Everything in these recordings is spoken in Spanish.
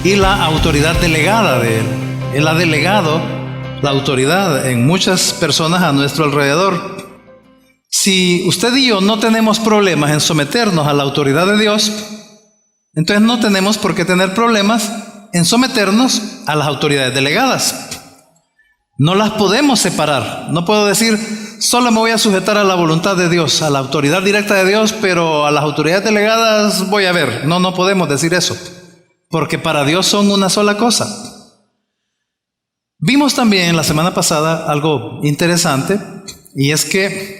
y la autoridad delegada de Él. Él ha delegado la autoridad en muchas personas a nuestro alrededor. Si usted y yo no tenemos problemas en someternos a la autoridad de Dios, entonces no tenemos por qué tener problemas en someternos a las autoridades delegadas. No las podemos separar. No puedo decir, solo me voy a sujetar a la voluntad de Dios, a la autoridad directa de Dios, pero a las autoridades delegadas voy a ver. No podemos decir eso, porque para Dios son una sola cosa. Vimos también la semana pasada algo interesante, y es que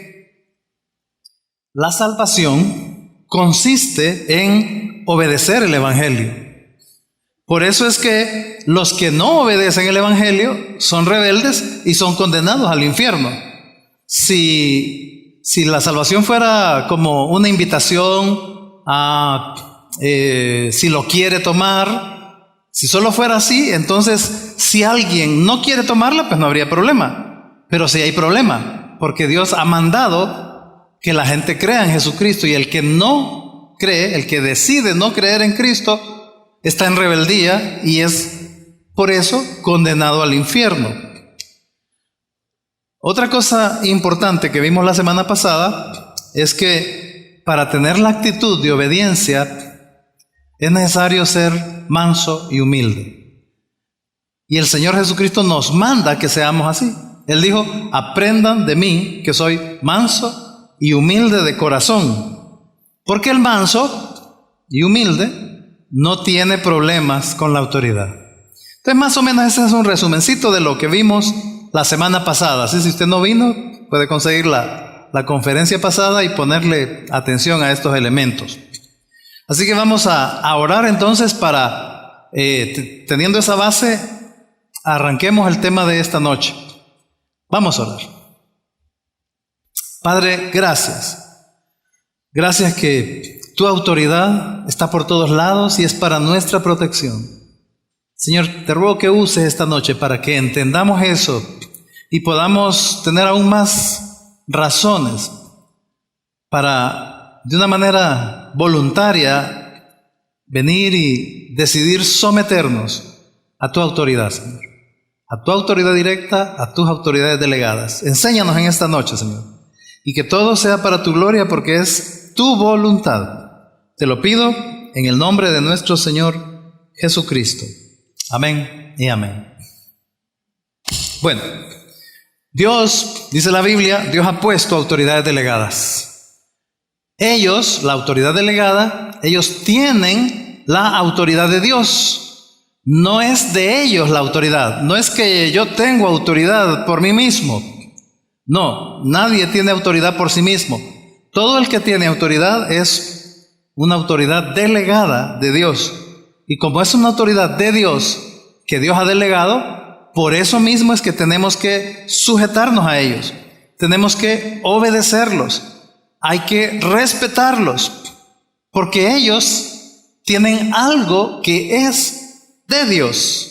la salvación consiste en obedecer el Evangelio. Por eso es que los que no obedecen el Evangelio son rebeldes y son condenados al infierno. Si la salvación fuera como una invitación a si lo quiere tomar, si solo fuera así, entonces si alguien no quiere tomarla, pues no habría problema. Pero sí hay problema, porque Dios ha mandado que la gente crea en Jesucristo, y el que no cree, el que decide no creer en Cristo, está en rebeldía y es por eso condenado al infierno. Otra cosa importante que vimos la semana pasada es que para tener la actitud de obediencia es necesario ser manso y humilde. Y el Señor Jesucristo nos manda que seamos así. Él dijo, aprendan de mí que soy manso y humilde de corazón. Porque el manso y humilde no tiene problemas con la autoridad. Entonces, más o menos ese es un resumencito de lo que vimos la semana pasada. Así, si usted no vino, puede conseguir la conferencia pasada y ponerle atención a estos elementos. Así que vamos a orar entonces para, teniendo esa base, arranquemos el tema de esta noche. Vamos a orar. Padre, gracias. Gracias que tu autoridad está por todos lados y es para nuestra protección. Señor, te ruego que uses esta noche para que entendamos eso y podamos tener aún más razones para, de una manera voluntaria, venir y decidir someternos a tu autoridad, Señor. A tu autoridad directa, a tus autoridades delegadas. Enséñanos en esta noche, Señor. Y que todo sea para tu gloria, porque es tu voluntad. Te lo pido en el nombre de nuestro Señor Jesucristo. Amén y amén. Bueno, Dios, dice la Biblia, Dios ha puesto autoridades delegadas. Ellos, la autoridad delegada, ellos tienen la autoridad de Dios. No es de ellos la autoridad. No es que yo tengo autoridad por mí mismo. No, nadie tiene autoridad por sí mismo. Todo el que tiene autoridad es una autoridad delegada de Dios. Y como es una autoridad de Dios que Dios ha delegado, por eso mismo es que tenemos que sujetarnos a ellos. Tenemos que obedecerlos. Hay que respetarlos. Porque ellos tienen algo que es de Dios.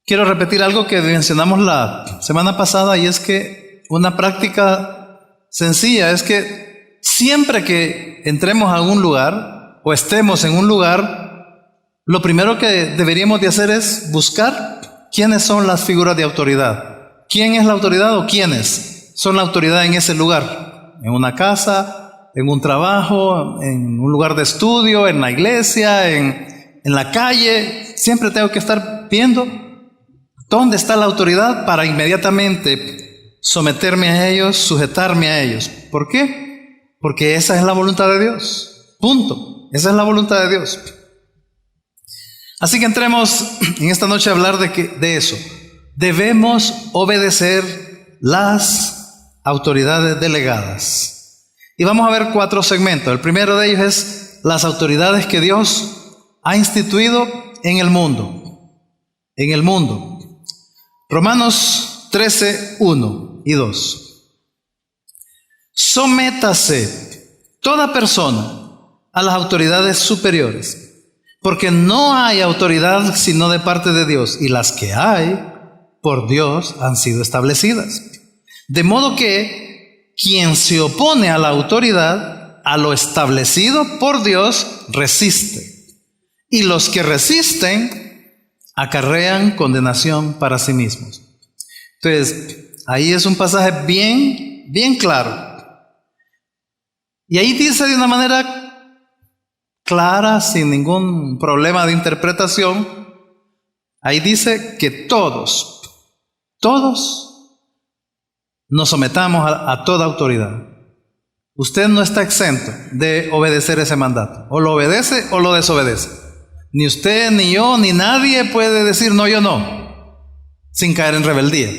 Quiero repetir algo que mencionamos la semana pasada, y es que una práctica sencilla es que siempre que entremos a un lugar o estemos en un lugar, lo primero que deberíamos de hacer es buscar quiénes son las figuras de autoridad. ¿Quién es la autoridad o quiénes son la autoridad en ese lugar? En una casa, en un trabajo, en un lugar de estudio, en la iglesia, en la calle. Siempre tengo que estar viendo dónde está la autoridad para inmediatamente someterme a ellos, sujetarme a ellos. ¿Por qué? Porque esa es la voluntad de Dios. Punto. Esa es la voluntad de Dios. Así que entremos en esta noche a hablar de eso. Debemos obedecer las autoridades delegadas. Y vamos a ver 4 segmentos. El primero de ellos es las autoridades que Dios ha instituido en el mundo. En el mundo. Romanos 13, 1 y 2. Sométase toda persona a las autoridades superiores, porque no hay autoridad sino de parte de Dios, y las que hay por Dios han sido establecidas. De modo que quien se opone a la autoridad, a lo establecido por Dios, resiste. y los que resisten acarrean condenación para sí mismos. Entonces, ahí es un pasaje bien claro. Y ahí dice de una manera clara, sin ningún problema de interpretación, ahí dice que todos nos sometamos a toda autoridad. Usted no está exento de obedecer ese mandato. O lo obedece o lo desobedece. Ni usted, ni yo, ni nadie puede decir no, yo no, sin caer en rebeldía,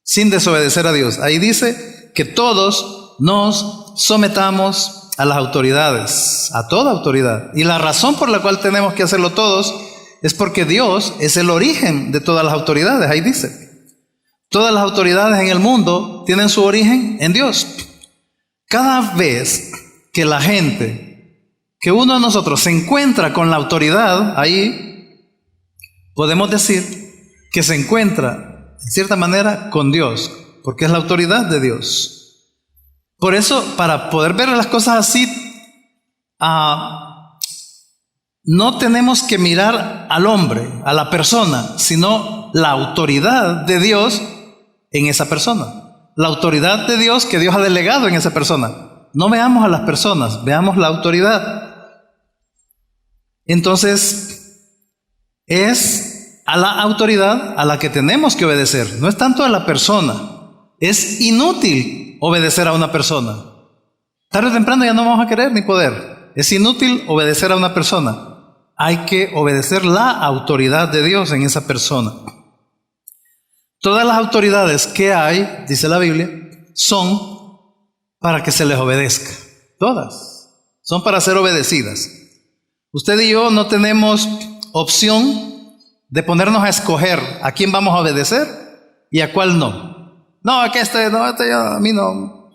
sin desobedecer a Dios. Ahí dice que todos nos sometamos a las autoridades, a toda autoridad. Y la razón por la cual tenemos que hacerlo todos es porque Dios es el origen de todas las autoridades. Ahí dice, todas las autoridades en el mundo tienen su origen en Dios. Cada vez que la gente, que uno de nosotros se encuentra con la autoridad, ahí podemos decir que se encuentra, en cierta manera, con Dios, porque es la autoridad de Dios. Por eso, para poder ver las cosas así, no tenemos que mirar al hombre, a la persona, sino la autoridad de Dios en esa persona. La autoridad de Dios que Dios ha delegado en esa persona. No veamos a las personas, veamos la autoridad. Entonces, es a la autoridad a la que tenemos que obedecer. No es tanto a la persona. Es inútil obedecer a una persona. Tarde o temprano ya no vamos a querer ni poder. Es inútil obedecer a una persona. Hay que obedecer la autoridad de Dios en esa persona. Todas las autoridades que hay, dice la Biblia, son para que se les obedezca. Todas son para ser obedecidas. Usted y yo no tenemos opción de ponernos a escoger a quién vamos a obedecer y a cuál no. No, que a mí no,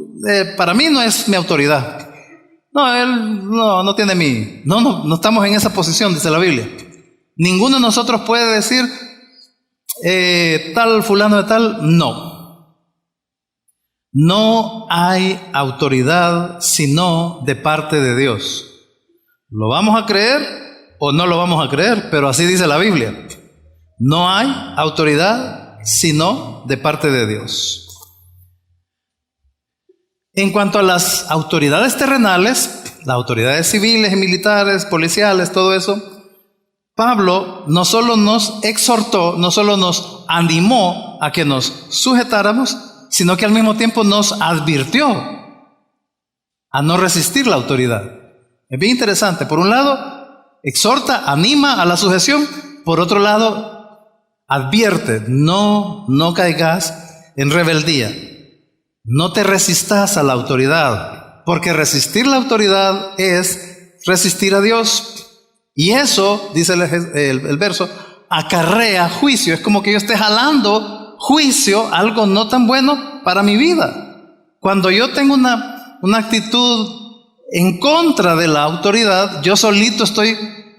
para mí no es mi autoridad. No, él no tiene no estamos en esa posición, dice la Biblia. Ninguno de nosotros puede decir, tal fulano de tal, no. No hay autoridad sino de parte de Dios. ¿Lo vamos a creer o no lo vamos a creer? Pero así dice la Biblia. No hay autoridad sino de parte de Dios. En cuanto a las autoridades terrenales, las autoridades civiles y militares, policiales, todo eso, Pablo no solo nos exhortó, no solo nos animó a que nos sujetáramos, sino que al mismo tiempo nos advirtió a no resistir la autoridad. Es bien interesante. Por un lado, exhorta, anima a la sujeción. Por otro lado, advierte, no caigas en rebeldía. No te resistas a la autoridad, porque resistir la autoridad es resistir a Dios. Y eso, dice el verso, acarrea juicio. Es como que yo esté jalando juicio, algo no tan bueno para mi vida. Cuando yo tengo una actitud en contra de la autoridad, yo solito estoy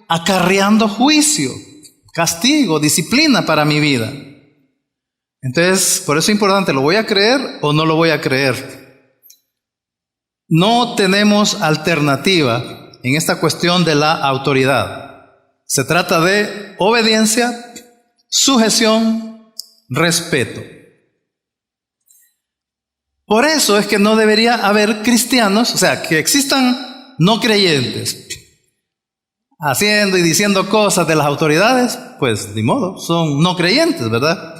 acarreando juicio, castigo, disciplina para mi vida. Entonces, por eso es importante, ¿lo voy a creer o no lo voy a creer? No tenemos alternativa en esta cuestión de la autoridad. Se trata de obediencia, sujeción, respeto. Por eso es que no debería haber cristianos, o sea, que existan no creyentes, haciendo y diciendo cosas de las autoridades, pues ni modo, son no creyentes, ¿verdad?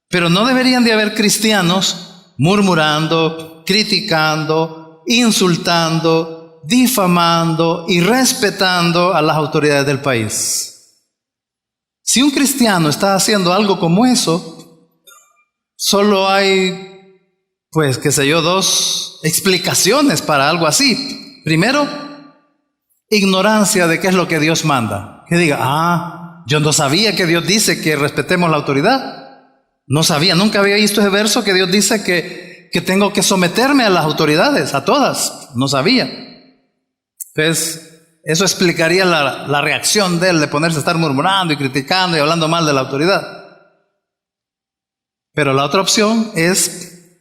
Pero no deberían de haber cristianos murmurando, criticando, insultando, difamando y respetando a las autoridades del país. Si un cristiano está haciendo algo como eso, solo hay, pues, qué sé yo, dos explicaciones para algo así. Primero, ignorancia de qué es lo que Dios manda. Que diga, yo no sabía que Dios dice que respetemos la autoridad. No sabía, nunca había visto ese verso que Dios dice que tengo que someterme a las autoridades, a todas. No sabía. Entonces, eso explicaría la reacción de él de ponerse a estar murmurando y criticando y hablando mal de la autoridad. Pero la otra opción es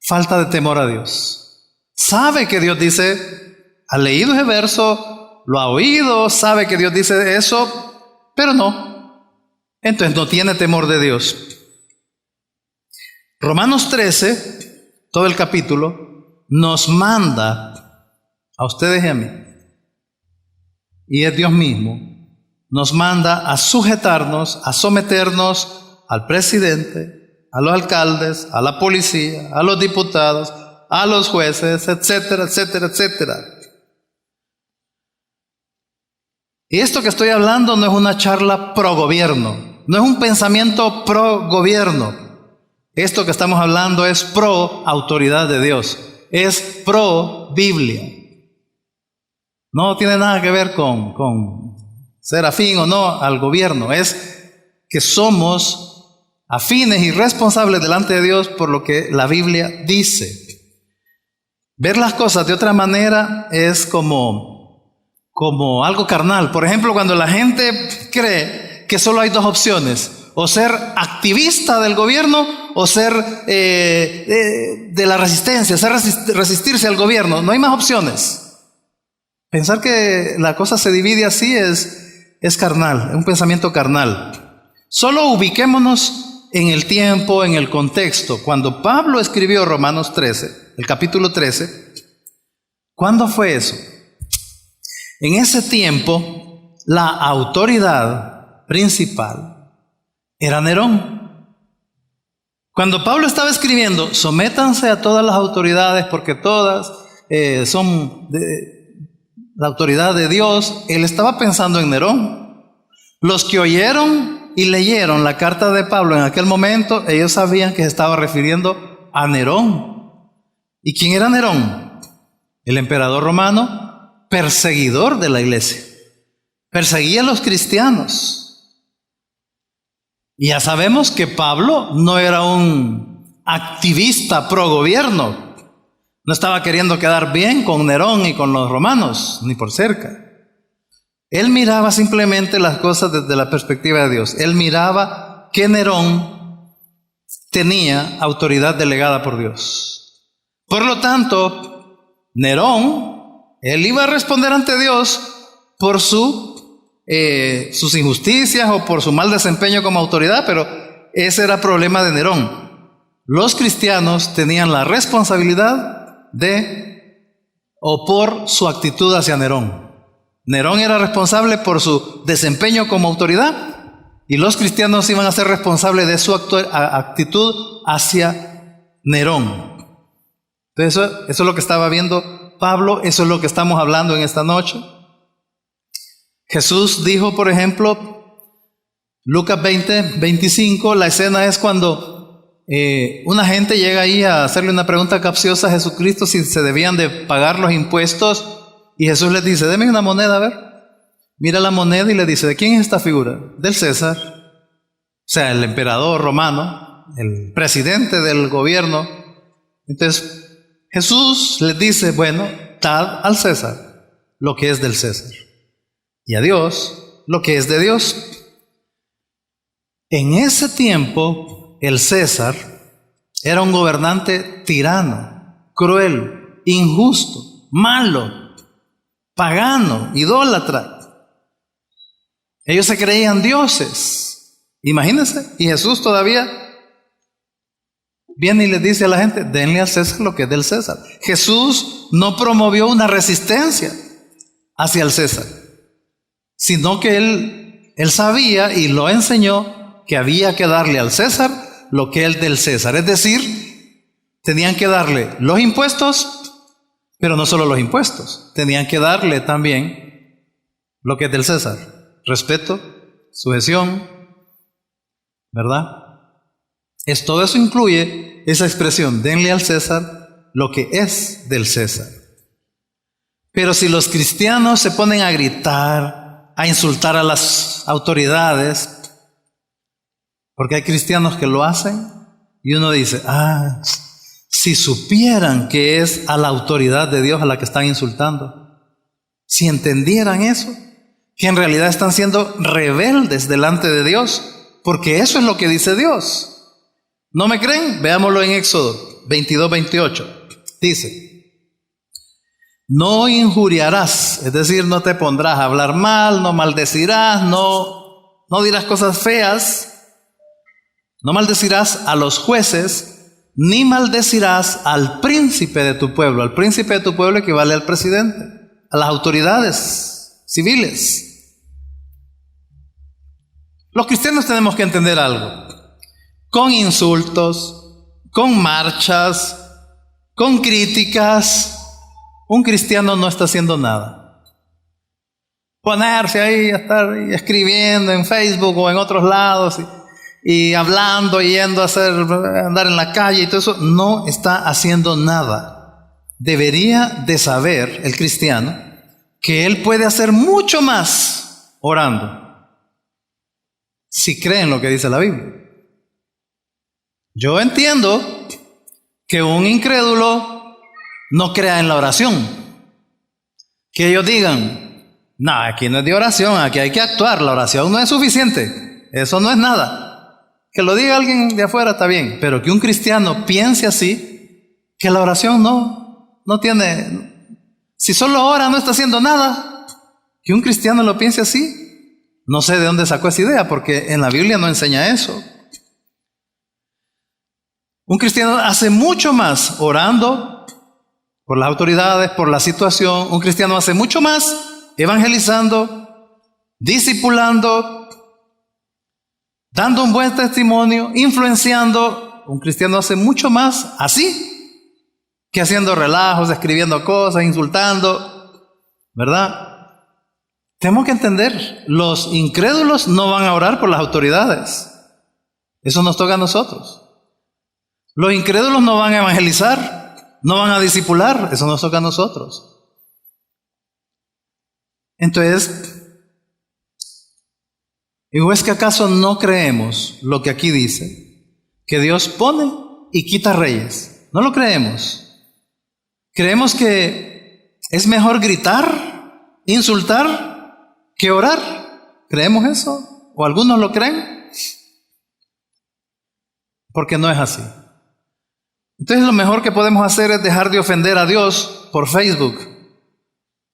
falta de temor a Dios. Sabe que Dios dice, ha leído ese verso, lo ha oído, sabe que Dios dice eso, pero no. Entonces no tiene temor de Dios. Romanos 13, todo el capítulo, nos manda a ustedes y a mí, y es Dios mismo, nos manda a sujetarnos, a someternos al presidente, a los alcaldes, a la policía, a los diputados, a los jueces, etcétera, etcétera, etcétera. Y esto que estoy hablando no es una charla pro gobierno, no es un pensamiento pro gobierno. Esto que estamos hablando es pro autoridad de Dios, es pro Biblia. No tiene nada que ver con ser afín o no al gobierno, es que somos afines y responsables delante de Dios por lo que la Biblia dice. Ver las cosas de otra manera es como algo carnal. Por ejemplo, cuando la gente cree que solo hay dos opciones, o ser activista del gobierno o ser de la resistencia, resistirse al gobierno. No hay más opciones. Pensar que la cosa se divide así es carnal, es un pensamiento carnal. Solo ubiquémonos en el tiempo, en el contexto. Cuando Pablo escribió Romanos 13, el capítulo 13, ¿cuándo fue eso? En ese tiempo, la autoridad principal era Nerón. Cuando Pablo estaba escribiendo, sométanse a todas las autoridades porque todas son la autoridad de Dios, él estaba pensando en Nerón. Los que oyeron y leyeron la carta de Pablo en aquel momento, ellos sabían que se estaba refiriendo a Nerón. ¿Y quién era Nerón? El emperador romano, perseguidor de la iglesia. Perseguía a los cristianos. Y ya sabemos que Pablo no era un activista pro gobierno. No estaba queriendo quedar bien con Nerón y con los romanos, ni por cerca. Él miraba simplemente las cosas desde la perspectiva de Dios. Él miraba que Nerón tenía autoridad delegada por Dios. Por lo tanto, Nerón, él iba a responder ante Dios por sus injusticias o por su mal desempeño como autoridad, pero ese era problema de Nerón. Los cristianos tenían la responsabilidad o por su actitud hacia Nerón. Nerón era responsable por su desempeño como autoridad y los cristianos iban a ser responsables de su actitud hacia Nerón. Entonces eso es lo que estaba viendo Pablo, eso es lo que estamos hablando en esta noche. Jesús dijo, por ejemplo, Lucas 20, 25, la escena es cuando una gente llega ahí a hacerle una pregunta capciosa a Jesucristo si se debían de pagar los impuestos, y Jesús les dice, deme una moneda, a ver. Mira la moneda y le dice, ¿de quién es esta figura? Del César, o sea, el emperador romano, el presidente del gobierno. Entonces Jesús les dice, bueno, dad al César lo que es del César y a Dios lo que es de Dios. En ese tiempo el César era un gobernante tirano, cruel, injusto, malo, pagano, idólatra. Ellos se creían dioses. Imagínense. Y Jesús todavía viene y le dice a la gente, denle al César lo que es del César. Jesús no promovió una resistencia hacia el César, sino que él sabía y lo enseñó que había que darle al César lo que es del César. Es decir, tenían que darle los impuestos, pero no solo los impuestos, tenían que darle también lo que es del César. Respeto, sujeción, ¿verdad? Todo eso incluye esa expresión, denle al César lo que es del César. Pero si los cristianos se ponen a gritar, a insultar a las autoridades, porque hay cristianos que lo hacen, y uno dice, si supieran que es a la autoridad de Dios a la que están insultando, si entendieran eso, que en realidad están siendo rebeldes delante de Dios, porque eso es lo que dice Dios. ¿No me creen? Veámoslo en Éxodo 22, 28. Dice, no injuriarás, es decir, no te pondrás a hablar mal, no maldecirás, no dirás cosas feas, no maldecirás a los jueces, ni maldecirás al príncipe de tu pueblo. Al príncipe de tu pueblo equivale al presidente, a las autoridades civiles. Los cristianos tenemos que entender algo. Con insultos, con marchas, con críticas, un cristiano no está haciendo nada. Ponerse ahí a estar escribiendo en Facebook o en otros lados y hablando y yendo a andar en la calle y todo eso, no está haciendo nada. Debería de saber el cristiano que él puede hacer mucho más orando, si cree en lo que dice la Biblia. Yo entiendo que un incrédulo no crea en la oración. Que ellos digan, no, aquí no es de oración, aquí hay que actuar, la oración no es suficiente, eso no es nada. Que lo diga alguien de afuera está bien, pero que un cristiano piense así, que la oración no tiene, si solo ora no está haciendo nada, que un cristiano lo piense así. No sé de dónde sacó esa idea, porque en la Biblia no enseña eso. Un cristiano hace mucho más orando por las autoridades, por la situación. Un cristiano hace mucho más evangelizando, discipulando, dando un buen testimonio, influenciando. Un cristiano hace mucho más así que haciendo relajos, escribiendo cosas, insultando, ¿verdad? Tenemos que entender, los incrédulos no van a orar por las autoridades. Eso nos toca a nosotros. Los incrédulos no van a evangelizar, no van a discipular, eso nos toca a nosotros. Entonces, ¿o es que acaso no creemos lo que aquí dice? Que Dios pone y quita reyes. No lo creemos. Creemos que es mejor gritar, insultar, que orar. ¿Creemos eso? ¿O algunos lo creen? Porque no es así. Entonces lo mejor que podemos hacer es dejar de ofender a Dios por Facebook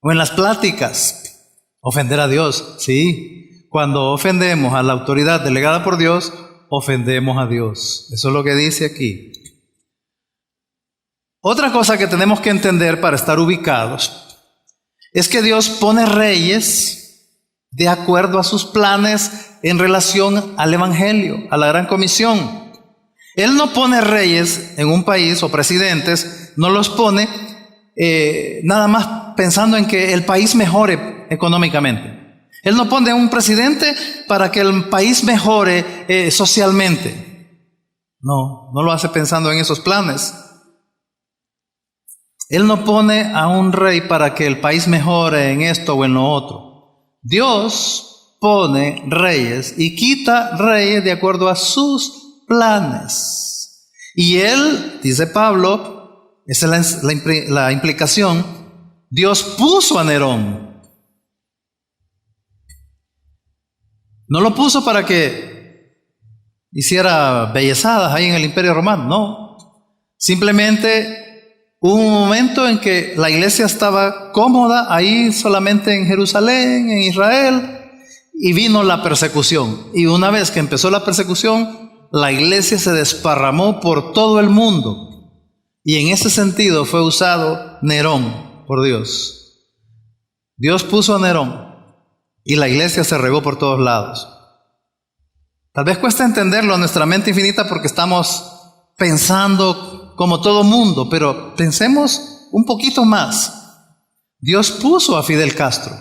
o en las pláticas. Ofender a Dios, sí. Cuando ofendemos a la autoridad delegada por Dios, ofendemos a Dios. Eso es lo que dice aquí. Otra cosa que tenemos que entender para estar ubicados es que Dios pone reyes de acuerdo a sus planes en relación al Evangelio, a la Gran Comisión. Él no pone reyes en un país o presidentes, no los pone nada más pensando en que el país mejore económicamente. Él no pone un presidente para que el país mejore socialmente. No lo hace pensando en esos planes. Él no pone a un rey para que el país mejore en esto o en lo otro. Dios pone reyes y quita reyes de acuerdo a sus planes. Y él, dice Pablo, esa es la implicación, Dios puso a Nerón. No lo puso para que hiciera bellezadas ahí en el Imperio Romano, no. Simplemente hubo un momento en que la iglesia estaba cómoda ahí solamente en Jerusalén, en Israel, y vino la persecución. Y una vez que empezó la persecución, la iglesia se desparramó por todo el mundo. Y en ese sentido fue usado Nerón por Dios. Dios puso a Nerón y la iglesia se regó por todos lados. Tal vez cuesta entenderlo a nuestra mente infinita porque estamos pensando como todo mundo, pero pensemos un poquito más. Dios puso a Fidel Castro.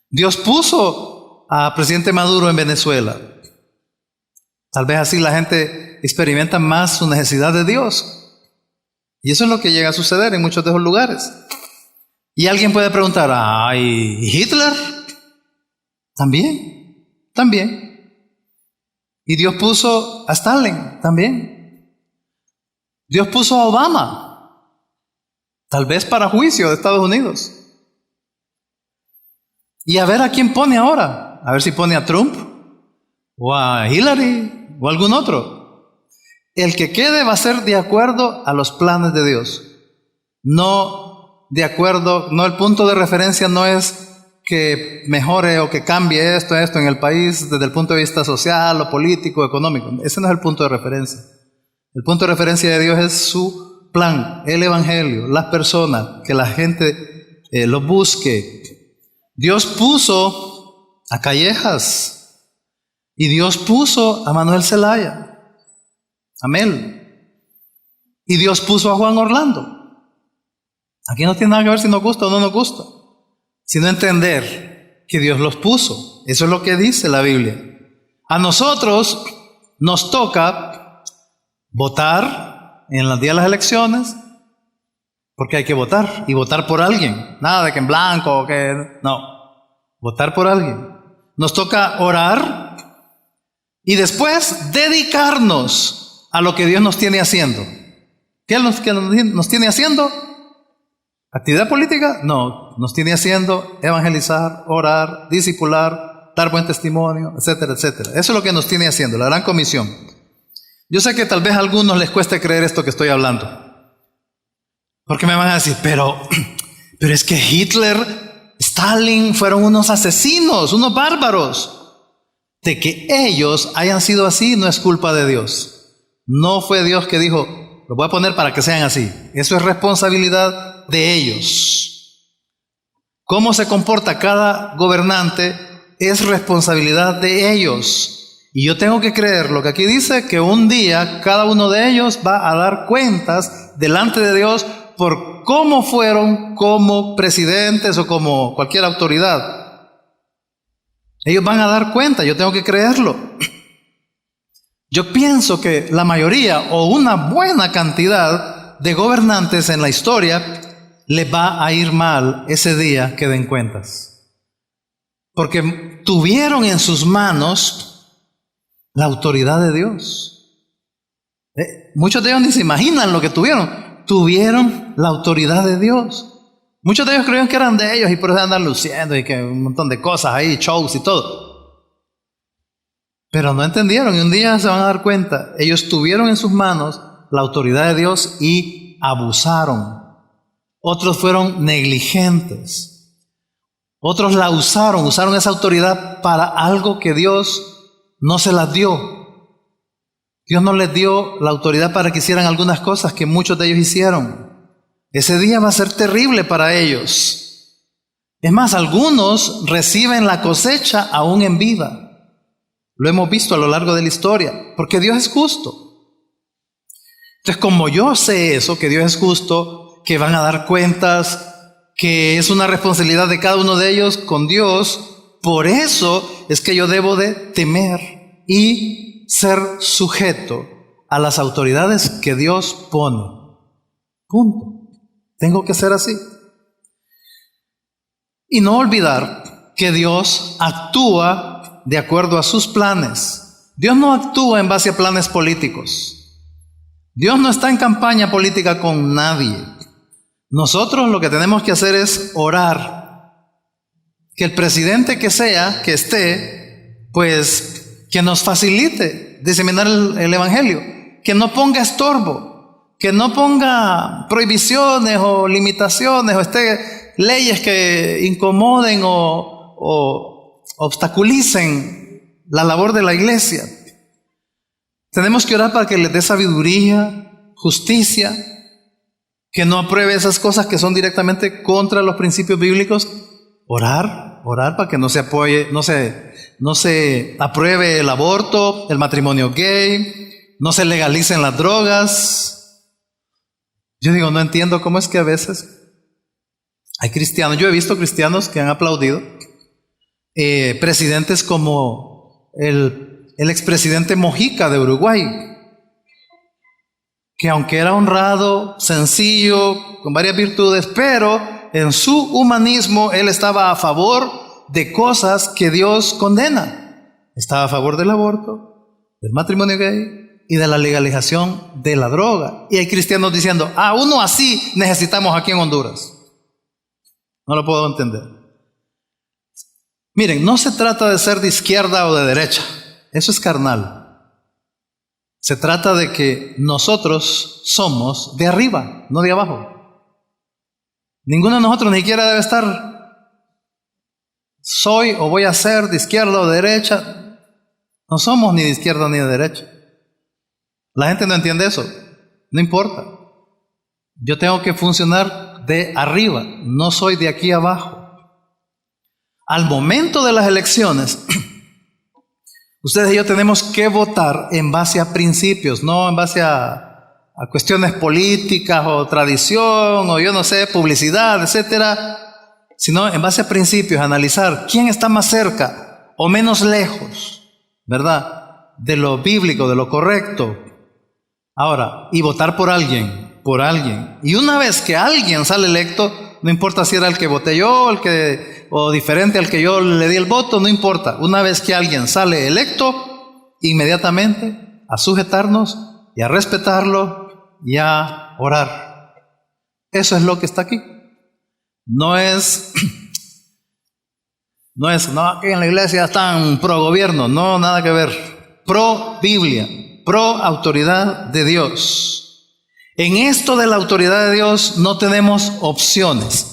Dios puso a presidente Maduro en Venezuela. Tal vez así la gente experimenta más su necesidad de Dios. Y eso es lo que llega a suceder en muchos de esos lugares. Y alguien puede preguntar, ¿ay, Hitler? También. Y Dios puso a Stalin, también. Dios puso a Obama, tal vez para juicio de Estados Unidos. Y a ver a quién pone ahora. A ver si pone a Trump, o a Hillary, o algún otro. El que quede va a ser de acuerdo a los planes de Dios. No de acuerdo, no, el punto de referencia no es que mejore o que cambie esto en el país desde el punto de vista social o político, económico. Ese no es el punto de referencia. El punto de referencia de Dios es su plan, el evangelio, las personas, que la gente lo busque. Dios puso a Callejas y Dios puso a Manuel Zelaya, a Mel, y Dios puso a Juan Orlando. Aquí no tiene nada que ver si nos gusta o no nos gusta, sino entender que Dios los puso. Eso es lo que dice la Biblia. A nosotros nos toca votar en los días de las elecciones, porque hay que votar, y votar por alguien. Nada de que en blanco, no. Votar por alguien. Nos toca orar y después dedicarnos a lo que Dios nos tiene haciendo. ¿Qué es lo que nos tiene haciendo? ¿Actividad política? No, nos tiene haciendo evangelizar, orar, discipular, dar buen testimonio, etcétera, etcétera. Eso es lo que nos tiene haciendo, la gran comisión. Yo sé que tal vez a algunos les cueste creer esto que estoy hablando, porque me van a decir, pero es que Hitler, Stalin fueron unos asesinos, unos bárbaros. De que ellos hayan sido así no es culpa de Dios. No fue Dios que dijo, lo voy a poner para que sean así. Eso es responsabilidad de ellos. Cómo se comporta cada gobernante es responsabilidad de ellos. Y yo tengo que creer lo que aquí dice, que un día cada uno de ellos va a dar cuentas delante de Dios por cómo fueron como presidentes o como cualquier autoridad. Ellos van a dar cuenta, yo tengo que creerlo. Yo pienso que la mayoría o una buena cantidad de gobernantes en la historia les va a ir mal ese día que den cuentas. Porque tuvieron en sus manos la autoridad de Dios. Muchos de ellos ni se imaginan lo que tuvieron. Tuvieron la autoridad de Dios. Muchos de ellos creían que eran de ellos y por eso andan luciendo y que un montón de cosas ahí, shows y todo. Pero no entendieron y un día se van a dar cuenta. Ellos tuvieron en sus manos la autoridad de Dios y abusaron. Otros fueron negligentes. Otros la usaron esa autoridad para algo que Dios no se las dio. Dios no les dio la autoridad para que hicieran algunas cosas que muchos de ellos hicieron. Ese día va a ser terrible para ellos. Es más, algunos reciben la cosecha aún en vida. Lo hemos visto a lo largo de la historia, porque Dios es justo. Entonces, como yo sé eso, que Dios es justo, que van a dar cuentas, que es una responsabilidad de cada uno de ellos con Dios, por eso es que yo debo de temer y ser sujeto a las autoridades que Dios pone. Punto. Tengo que ser así. Y no olvidar que Dios actúa de acuerdo a sus planes. Dios no actúa en base a planes políticos. Dios no está en campaña política con nadie. Nosotros lo que tenemos que hacer es orar. Que el presidente que sea, que esté, pues que nos facilite diseminar el evangelio. Que no ponga estorbo. Que no ponga prohibiciones o limitaciones o leyes que incomoden o obstaculicen la labor de la iglesia. Tenemos que orar para que les dé sabiduría, justicia, que no apruebe esas cosas que son directamente contra los principios bíblicos. Orar para que no se apruebe el aborto, el matrimonio gay, no se legalicen las drogas. Yo digo, no entiendo cómo es que a veces hay cristianos, yo he visto cristianos que han aplaudido presidentes como el expresidente Mojica de Uruguay, que aunque era honrado, sencillo, con varias virtudes, pero en su humanismo él estaba a favor de cosas que Dios condena. Estaba a favor del aborto, del matrimonio gay y de la legalización de la droga. Y hay cristianos diciendo, uno así necesitamos aquí en Honduras. No lo puedo entender. Miren, no se trata de ser de izquierda o de derecha. Eso es carnal. Se trata de que nosotros somos de arriba, no de abajo. Ninguno de nosotros ni siquiera debe estar, soy o voy a ser de izquierda o de derecha. No somos ni de izquierda ni de derecha. La gente no entiende eso. No importa. Yo tengo que funcionar de arriba, no soy de aquí abajo. Al momento de las elecciones, ustedes y yo tenemos que votar en base a principios, no en base a cuestiones políticas o tradición o yo no sé, publicidad, etcétera, sino en base a principios, analizar quién está más cerca o menos lejos, ¿verdad?, de lo bíblico, de lo correcto. Ahora, y votar por alguien. Y una vez que alguien sale electo, no importa si era el que voté yo, o diferente al que yo le di el voto, no importa. Una vez que alguien sale electo, inmediatamente a sujetarnos y a respetarlo y a orar. Eso es lo que está aquí. No, aquí en la iglesia están pro gobierno, no, nada que ver. Pro Biblia, pro autoridad de Dios. En esto de la autoridad de Dios no tenemos opciones.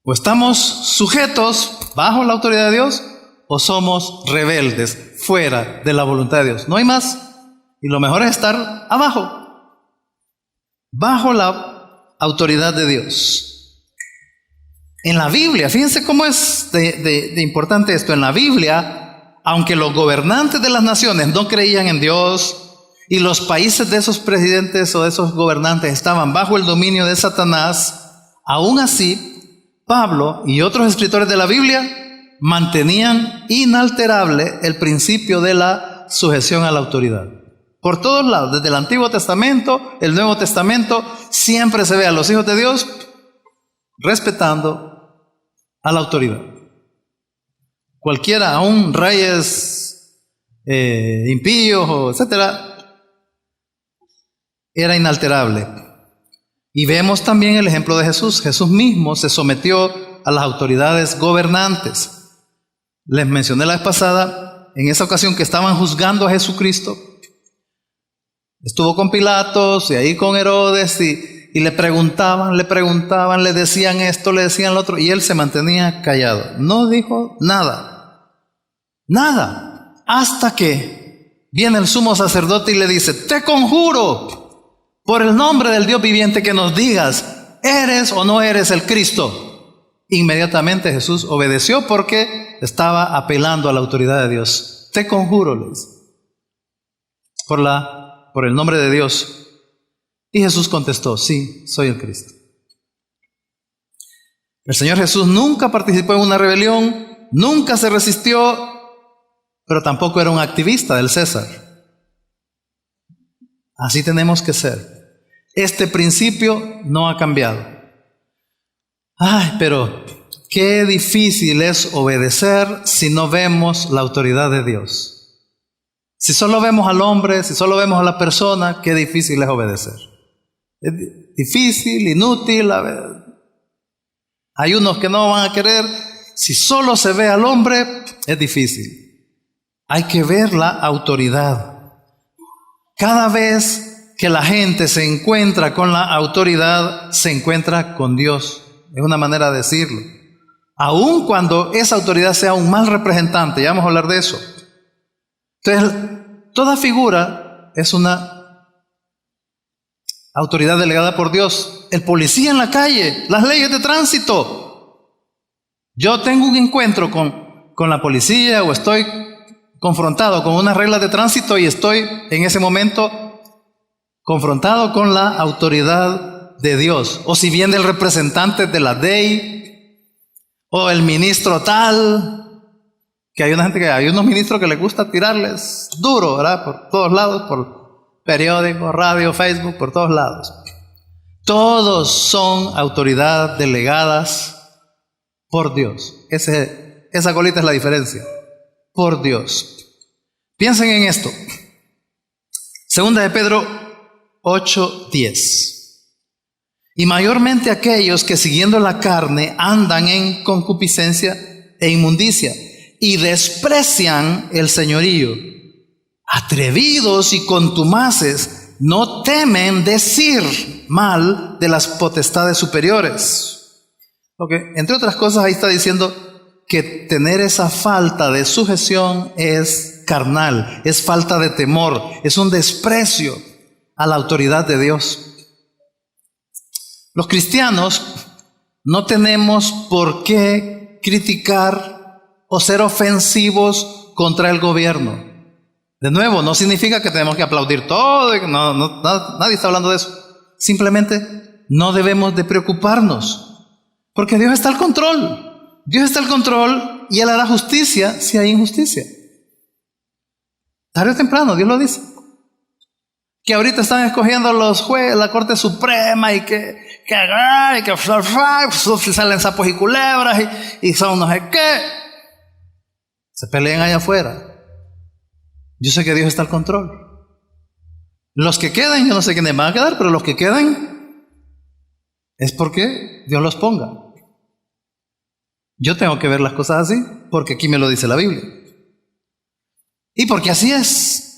O estamos sujetos bajo la autoridad de Dios o somos rebeldes fuera de la voluntad de Dios. No hay más. Y lo mejor es estar abajo, bajo la autoridad de Dios. En la Biblia, fíjense cómo es de importante esto. En la Biblia, aunque los gobernantes de las naciones no creían en Dios y los países de esos presidentes o de esos gobernantes estaban bajo el dominio de Satanás, aún así, Pablo y otros escritores de la Biblia mantenían inalterable el principio de la sujeción a la autoridad. Por todos lados, desde el Antiguo Testamento, el Nuevo Testamento, siempre se ve a los hijos de Dios respetando a la autoridad. Cualquiera, aún reyes impíos, etcétera, era inalterable. Y vemos también el ejemplo de Jesús. Jesús mismo se sometió a las autoridades gobernantes. Les mencioné la vez pasada, en esa ocasión que estaban juzgando a Jesucristo, estuvo con Pilatos y ahí con Herodes y le preguntaban, le decían esto, le decían lo otro, y él se mantenía callado. No dijo nada, hasta que viene el sumo sacerdote y le dice: te conjuro por el nombre del Dios viviente que nos digas, ¿eres o no eres el Cristo? Inmediatamente Jesús obedeció porque estaba apelando a la autoridad de Dios. Te conjuro, le dice, por el nombre de Dios. Y Jesús contestó: sí, soy el Cristo. El Señor Jesús nunca participó en una rebelión, nunca se resistió, pero tampoco era un activista del César. Así tenemos que ser. Este principio no ha cambiado. Ay, pero qué difícil es obedecer si no vemos la autoridad de Dios. Si solo vemos al hombre, si solo vemos a la persona, qué difícil es obedecer. Es difícil, inútil. Hay unos que no van a querer. Si solo se ve al hombre, es difícil. Hay que ver la autoridad. Cada vez que la gente se encuentra con la autoridad, se encuentra con Dios. Es una manera de decirlo. Aun cuando esa autoridad sea un mal representante, ya vamos a hablar de eso. Entonces, toda figura es una autoridad delegada por Dios. El policía en la calle, las leyes de tránsito. Yo tengo un encuentro con la policía o estoy confrontado con unas reglas de tránsito y estoy en ese momento confrontado con la autoridad de Dios. O si viene el representante de la DEI o el ministro tal, que hay unos ministros que les gusta tirarles duro, ¿verdad? Por todos lados, por periódicos, radio, Facebook, por todos lados. Todos son autoridad delegadas por Dios. Esa colita es la diferencia. Por Dios. Piensen en esto. Segunda de Pedro 8:10. Y mayormente aquellos que siguiendo la carne andan en concupiscencia e inmundicia y desprecian el señorío. Atrevidos y contumaces, no temen decir mal de las potestades superiores. Entre otras cosas, ahí está diciendo que tener esa falta de sujeción es carnal, es falta de temor, es un desprecio a la autoridad de Dios. Los cristianos no tenemos por qué criticar o ser ofensivos contra el gobierno. De nuevo, no significa que tenemos que aplaudir todo, nadie está hablando de eso. Simplemente no debemos de preocuparnos, porque Dios está al control. Dios está al control y Él hará justicia si hay injusticia. Tarde o temprano, Dios lo dice. Que ahorita están escogiendo los jueces, la Corte Suprema, y que salen sapos y culebras y son no sé qué. Se pelean allá afuera. Yo sé que Dios está al control. Los que queden, yo no sé quiénes van a quedar, pero los que queden es porque Dios los ponga. Yo tengo que ver las cosas así, porque aquí me lo dice la Biblia. Y porque así es.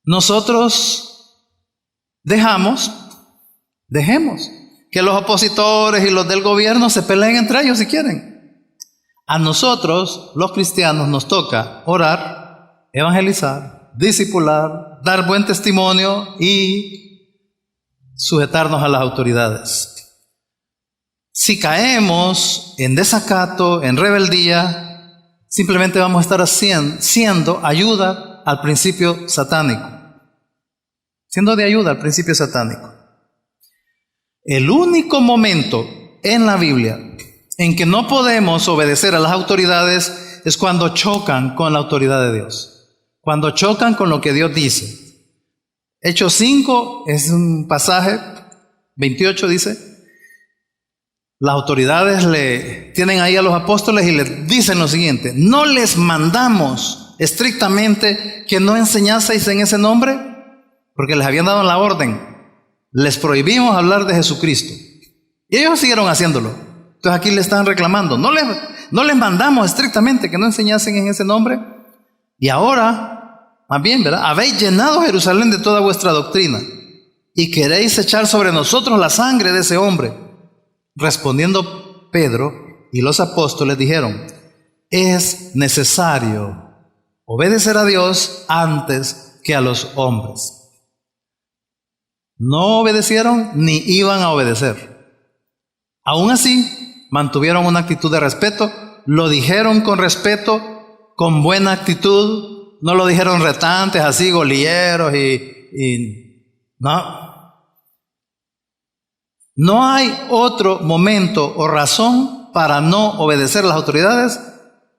Nosotros dejemos que los opositores y los del gobierno se peleen entre ellos si quieren. A nosotros, los cristianos, nos toca orar, evangelizar, discipular, dar buen testimonio y sujetarnos a las autoridades. Si caemos en desacato, en rebeldía, simplemente vamos a estar siendo ayuda al principio satánico. Siendo de ayuda al principio satánico. El único momento en la Biblia en que no podemos obedecer a las autoridades es cuando chocan con la autoridad de Dios. Cuando chocan con lo que Dios dice. Hechos 5 es un pasaje, 28 dice, las autoridades le tienen ahí a los apóstoles y les dicen lo siguiente: no les mandamos estrictamente que no enseñaseis en ese nombre, porque les habían dado la orden. Les prohibimos hablar de Jesucristo. Y ellos siguieron haciéndolo. Entonces aquí le están reclamando, no les mandamos estrictamente que no enseñasen en ese nombre. Y ahora, más bien, ¿verdad? Habéis llenado Jerusalén de toda vuestra doctrina y queréis echar sobre nosotros la sangre de ese hombre. Respondiendo Pedro y los apóstoles dijeron: es necesario obedecer a Dios antes que a los hombres. No obedecieron ni iban a obedecer. Aún así, mantuvieron una actitud de respeto, lo dijeron con respeto, con buena actitud, no lo dijeron retantes, así, golilleros no. No hay otro momento o razón para no obedecer a las autoridades,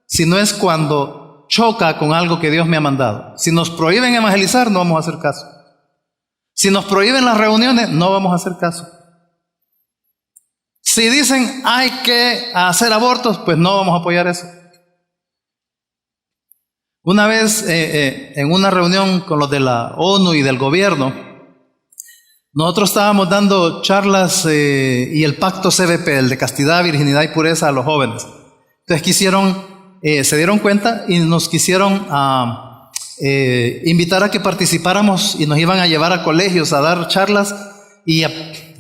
si no es cuando choca con algo que Dios me ha mandado. Si nos prohíben evangelizar, no vamos a hacer caso. Si nos prohíben las reuniones, no vamos a hacer caso. Si dicen hay que hacer abortos, pues no vamos a apoyar eso. Una vez en una reunión con los de la ONU y del gobierno, nosotros estábamos dando charlas y el pacto CVP, el de castidad, virginidad y pureza a los jóvenes. Entonces se dieron cuenta y nos quisieron invitar a que participáramos y nos iban a llevar a colegios a dar charlas y a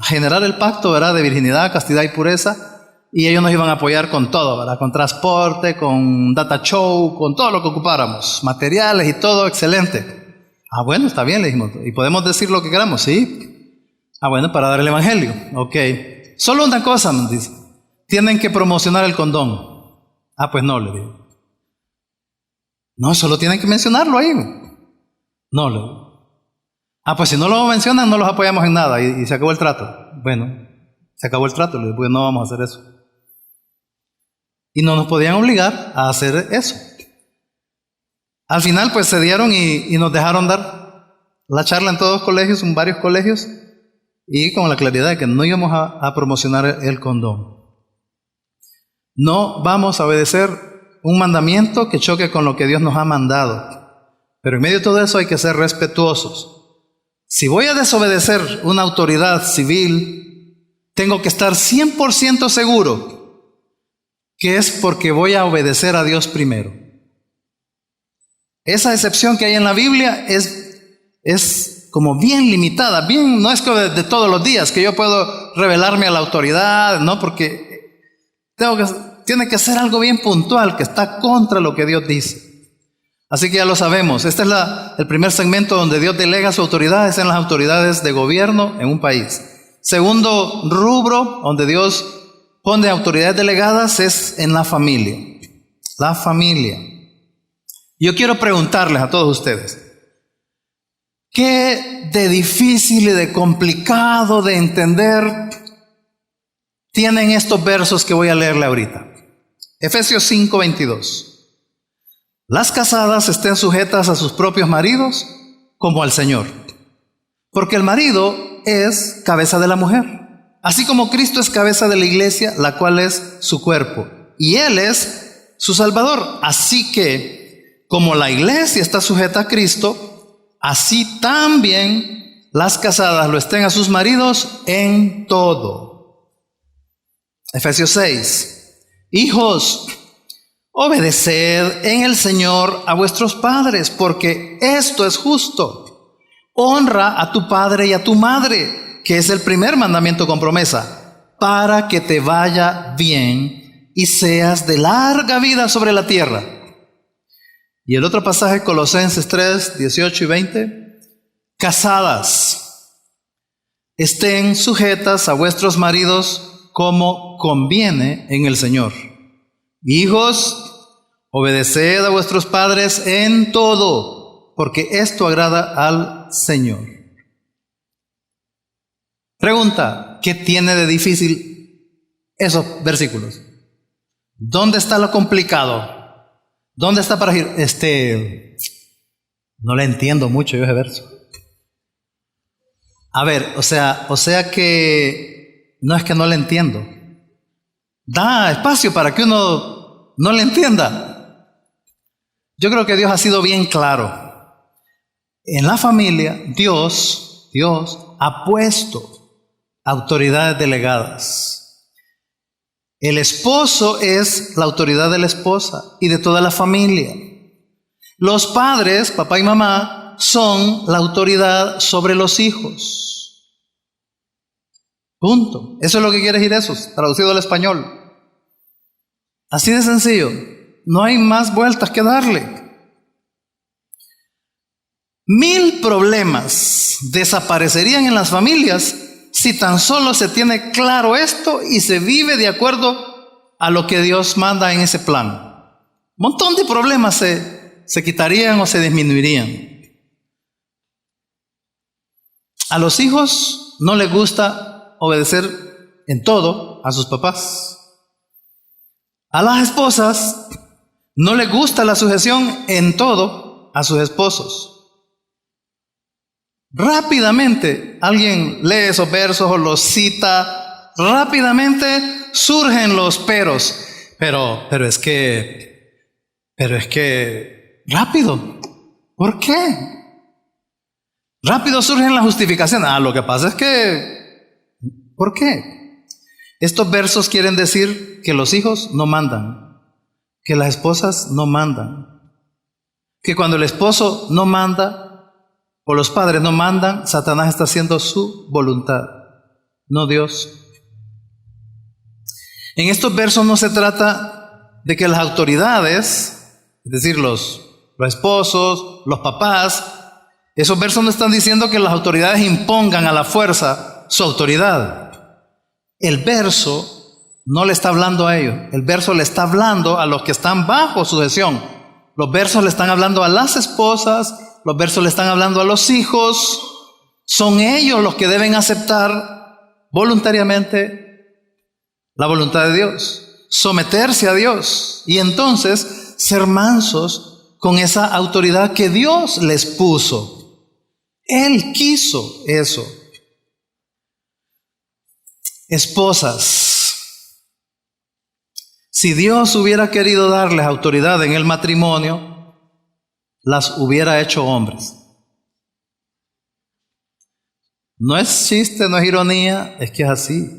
generar el pacto, ¿verdad?, de virginidad, castidad y pureza, y ellos nos iban a apoyar con todo, ¿verdad?, con transporte, con data show, con todo lo que ocupáramos, materiales y todo, excelente. Bueno, está bien, le dijimos, y podemos decir lo que queramos, sí. Bueno, para dar el evangelio, ok. Solo una cosa nos dice: tienen que promocionar el condón. Pues no, le digo. No, solo tienen que mencionarlo ahí. No, le digo. Pues si no lo mencionan, no los apoyamos en nada y se acabó el trato. Bueno, se acabó el trato, pues no vamos a hacer eso. Y no nos podían obligar a hacer eso. Al final, pues se dieron y nos dejaron dar la charla en todos los colegios, en varios colegios, y con la claridad de que no íbamos a promocionar el condón. No vamos a obedecer un mandamiento que choque con lo que Dios nos ha mandado. Pero en medio de todo eso hay que ser respetuosos. Si voy a desobedecer una autoridad civil, tengo que estar 100% seguro que es porque voy a obedecer a Dios primero. Esa excepción que hay en la Biblia es como bien limitada, bien, no es que de todos los días que yo puedo revelarme a la autoridad, no, porque tiene que ser algo bien puntual que está contra lo que Dios dice. Así que ya lo sabemos, este es el primer segmento donde Dios delega su autoridad, es en las autoridades de gobierno en un país. Segundo rubro donde Dios pone autoridades delegadas es en la familia. La familia. Yo quiero preguntarles a todos ustedes, ¿qué de difícil y de complicado de entender tienen estos versos que voy a leerle ahorita? Efesios 5:22. Las casadas estén sujetas a sus propios maridos como al Señor, porque el marido es cabeza de la mujer, así como Cristo es cabeza de la iglesia, la cual es su cuerpo, y Él es su Salvador. Así que, como la iglesia está sujeta a Cristo, así también las casadas lo estén a sus maridos en todo. Efesios 6. Hijos, obedeced en el Señor a vuestros padres, porque esto es justo. Honra a tu padre y a tu madre, que es el primer mandamiento con promesa, para que te vaya bien y seas de larga vida sobre la tierra. Y el otro pasaje, Colosenses 3, 18 y 20. Casadas, estén sujetas a vuestros maridos como conviene en el Señor. Hijos, obedeced a vuestros padres en todo, porque esto agrada al Señor. Pregunta, ¿qué tiene de difícil esos versículos? ¿Dónde está lo complicado? ¿Dónde está para decir, no le entiendo mucho yo ese verso? A ver, o sea que no es que no le entiendo. Da espacio para que uno no le entienda. Yo creo que Dios ha sido bien claro. En la familia, Dios ha puesto autoridades delegadas. El esposo es la autoridad de la esposa y de toda la familia. Los padres, papá y mamá, son la autoridad sobre los hijos. Punto. Eso es lo que quiere decir eso, traducido al español. Así de sencillo. No hay más vueltas que darle. 1000 problemas desaparecerían en las familias si tan solo se tiene claro esto y se vive de acuerdo a lo que Dios manda en ese plan. Un montón de problemas se quitarían o se disminuirían. A los hijos no les gusta obedecer en todo a sus papás. A las esposas no les gusta la sujeción en todo a sus esposos. Rápidamente alguien lee esos versos o los cita, rápidamente surgen los peros. Pero es que rápido. ¿Por qué? Rápido surgen las justificaciones. Lo que pasa es que, ¿por qué? Estos versos quieren decir que los hijos no mandan, que las esposas no mandan, que cuando el esposo no manda o los padres no mandan, Satanás está haciendo su voluntad, no Dios. En estos versos no se trata de que las autoridades, es decir, los esposos, los papás, esos versos no están diciendo que las autoridades impongan a la fuerza su autoridad. El verso no le está hablando a ellos, el verso le está hablando a los que están bajo sujeción. Los versos le están hablando a las esposas, los versos le están hablando a los hijos. Son ellos los que deben aceptar voluntariamente la voluntad de Dios, someterse a Dios y entonces ser mansos con esa autoridad que Dios les puso. Él quiso eso. Esposas, si Dios hubiera querido darles autoridad en el matrimonio, las hubiera hecho hombres. No es chiste, no es ironía, es que es así.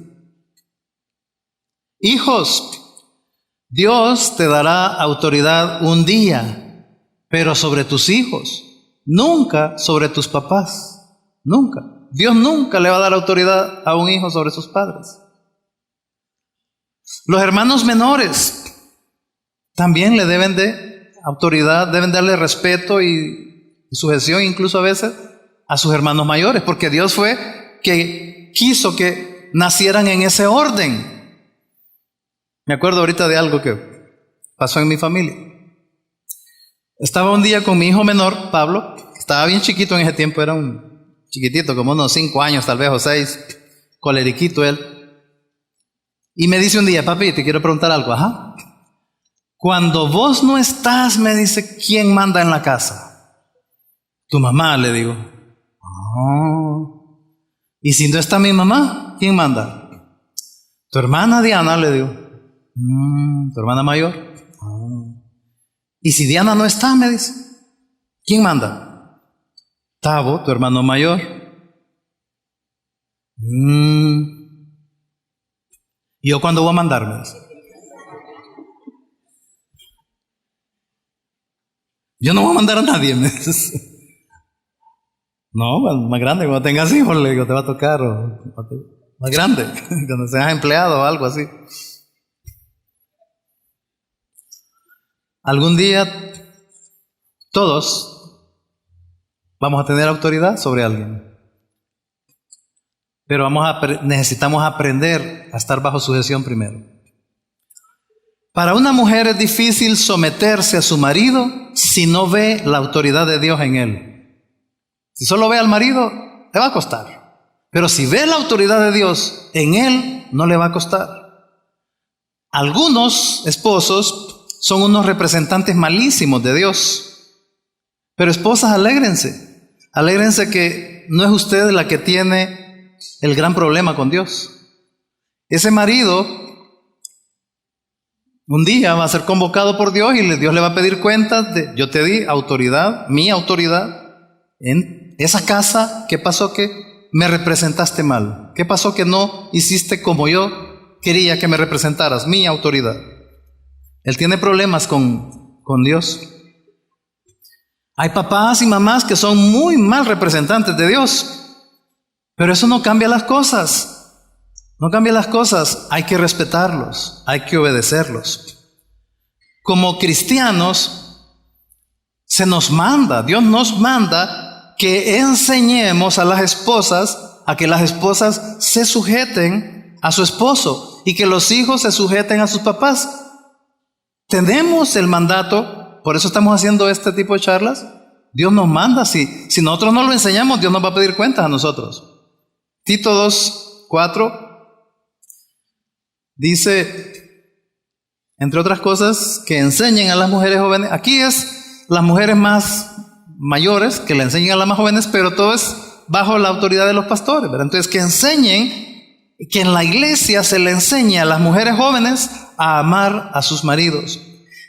Hijos, Dios te dará autoridad un día, pero sobre tus hijos, nunca sobre tus papás. Nunca. Dios nunca le va a dar autoridad a un hijo sobre sus padres. Los hermanos menores también le deben de autoridad, deben darle respeto y sujeción incluso a veces a sus hermanos mayores, porque Dios fue que quiso que nacieran en ese orden. Me acuerdo ahorita de algo que pasó en mi familia. Estaba un día con mi hijo menor, Pablo, estaba bien chiquito en ese tiempo, era un chiquitito, como unos 5 años tal vez o 6, coleriquito él. Y me dice un día, papi, te quiero preguntar algo. Ajá. Cuando vos no estás, me dice, ¿quién manda en la casa? Tu mamá, le digo. Oh. Y si no está mi mamá, ¿quién manda? Tu hermana Diana, le digo. Tu hermana mayor. Oh. Y si Diana no está, me dice, ¿quién manda? Tavo, tu hermano mayor. ¿Y yo cuándo voy a mandarme? Yo no voy a mandar a nadie. No, más grande, cuando tengas hijos, le digo, te va a tocar. Más grande, cuando seas empleado o algo así. Algún día, todos vamos a tener autoridad sobre alguien. Pero necesitamos aprender a estar bajo sujeción primero. Para una mujer es difícil someterse a su marido si no ve la autoridad de Dios en él. Si solo ve al marido, le va a costar. Pero si ve la autoridad de Dios en él, no le va a costar. Algunos esposos son unos representantes malísimos de Dios. Pero esposas, alégrense. Alégrense que no es usted la que tiene el gran problema con Dios. Ese marido un día va a ser convocado por Dios y Dios le va a pedir cuentas de, yo te di autoridad, mi autoridad en esa casa. ¿Qué pasó que me representaste mal? ¿Qué pasó que no hiciste como yo quería que me representaras? Mi autoridad. Él tiene problemas con Dios. Hay papás y mamás que son muy mal representantes de Dios. Pero eso no cambia las cosas. No cambia las cosas. Hay que respetarlos. Hay que obedecerlos. Como cristianos, se nos manda, Dios nos manda que enseñemos a las esposas a que las esposas se sujeten a su esposo y que los hijos se sujeten a sus papás. Tenemos el mandato, por eso estamos haciendo este tipo de charlas. Dios nos manda. Si nosotros no lo enseñamos, Dios nos va a pedir cuentas a nosotros. Tito 2:4 dice, entre otras cosas, que enseñen a las mujeres jóvenes. Aquí es las mujeres más mayores que le enseñen a las más jóvenes, pero todo es bajo la autoridad de los pastores, ¿verdad? Entonces, que enseñen, que en la iglesia se le enseñe a las mujeres jóvenes a amar a sus maridos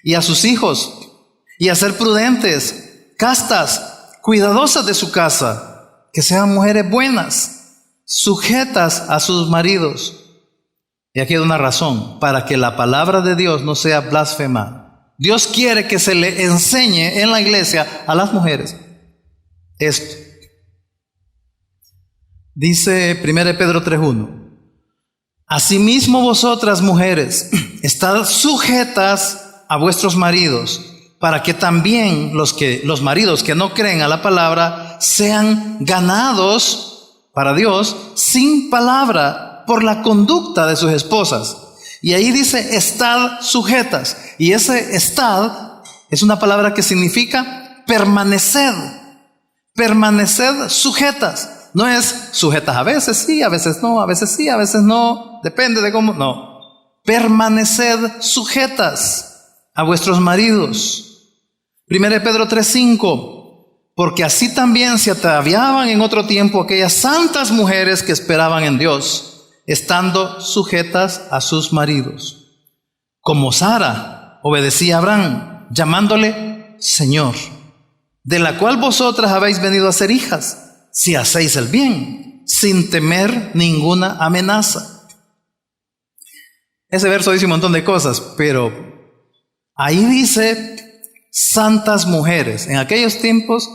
y a sus hijos y a ser prudentes, castas, cuidadosas de su casa, que sean mujeres buenas, sujetas a sus maridos. Y aquí hay una razón, para que la palabra de Dios no sea blasfemada. Dios quiere que se le enseñe en la iglesia a las mujeres esto. Dice 1 Pedro 3:1, asimismo vosotras mujeres, estad sujetas a vuestros maridos, para que también los maridos que no creen a la palabra sean ganados para Dios sin palabra por la conducta de sus esposas. Y ahí dice estad sujetas. Y ese estad es una palabra que significa permaneced. Permaneced sujetas. No es sujetas a veces sí, a veces no, a veces sí, a veces no. Depende de cómo. No. Permaneced sujetas a vuestros maridos. 1 Pedro 3:5. Porque así también se ataviaban en otro tiempo aquellas santas mujeres que esperaban en Dios, estando sujetas a sus maridos. Como Sara obedecía a Abraham, llamándole Señor, de la cual vosotras habéis venido a ser hijas, si hacéis el bien, sin temer ninguna amenaza. Ese verso dice un montón de cosas, pero ahí dice santas mujeres. En aquellos tiempos,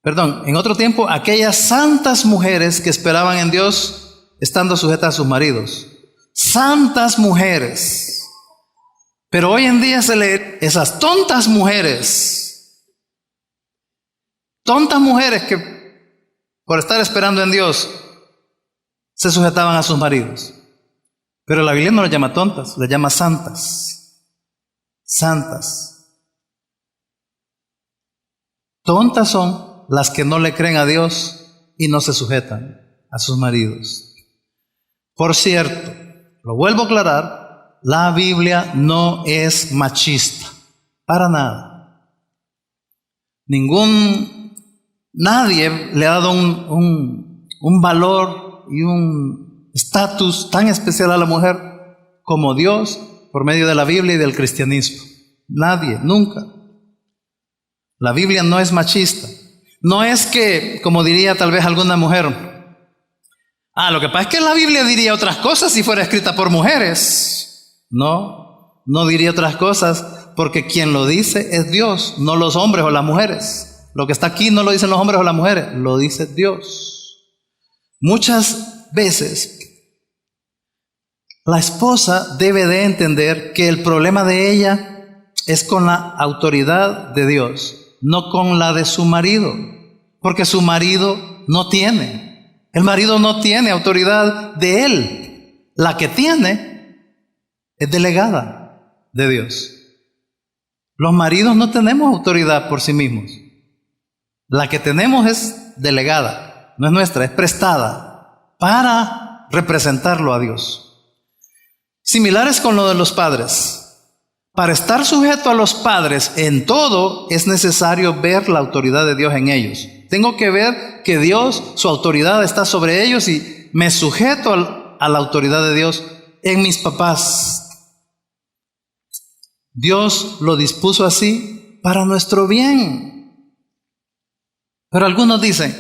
en otro tiempo, aquellas santas mujeres que esperaban en Dios estando sujetas a sus maridos. Santas mujeres. Pero hoy en día se lee esas tontas mujeres. Tontas mujeres que por estar esperando en Dios se sujetaban a sus maridos. Pero la Biblia no las llama tontas, las llama santas. Santas. Tontas son las que no le creen a Dios y no se sujetan a sus maridos. Por cierto, lo vuelvo a aclarar, la Biblia no es machista, para nada. Nadie le ha dado un valor y un estatus tan especial a la mujer como Dios por medio de la Biblia y del cristianismo. Nadie, nunca. La Biblia no es machista. No es que, como diría tal vez alguna mujer, lo que pasa es que la Biblia diría otras cosas si fuera escrita por mujeres. No diría otras cosas porque quien lo dice es Dios, no los hombres o las mujeres. Lo que está aquí no lo dicen los hombres o las mujeres, lo dice Dios. Muchas veces la esposa debe de entender que el problema de ella es con la autoridad de Dios, no con la de su marido, porque su marido no tiene. El marido no tiene autoridad de él. La que tiene es delegada de Dios. Los maridos no tenemos autoridad por sí mismos. La que tenemos es delegada, no es nuestra, es prestada para representarlo a Dios. Similares con lo de los padres. Para estar sujeto a los padres en todo es necesario ver la autoridad de Dios en ellos. Tengo que ver que Dios, su autoridad está sobre ellos y me sujeto a la autoridad de Dios en mis papás. Dios lo dispuso así para nuestro bien. Pero algunos dicen,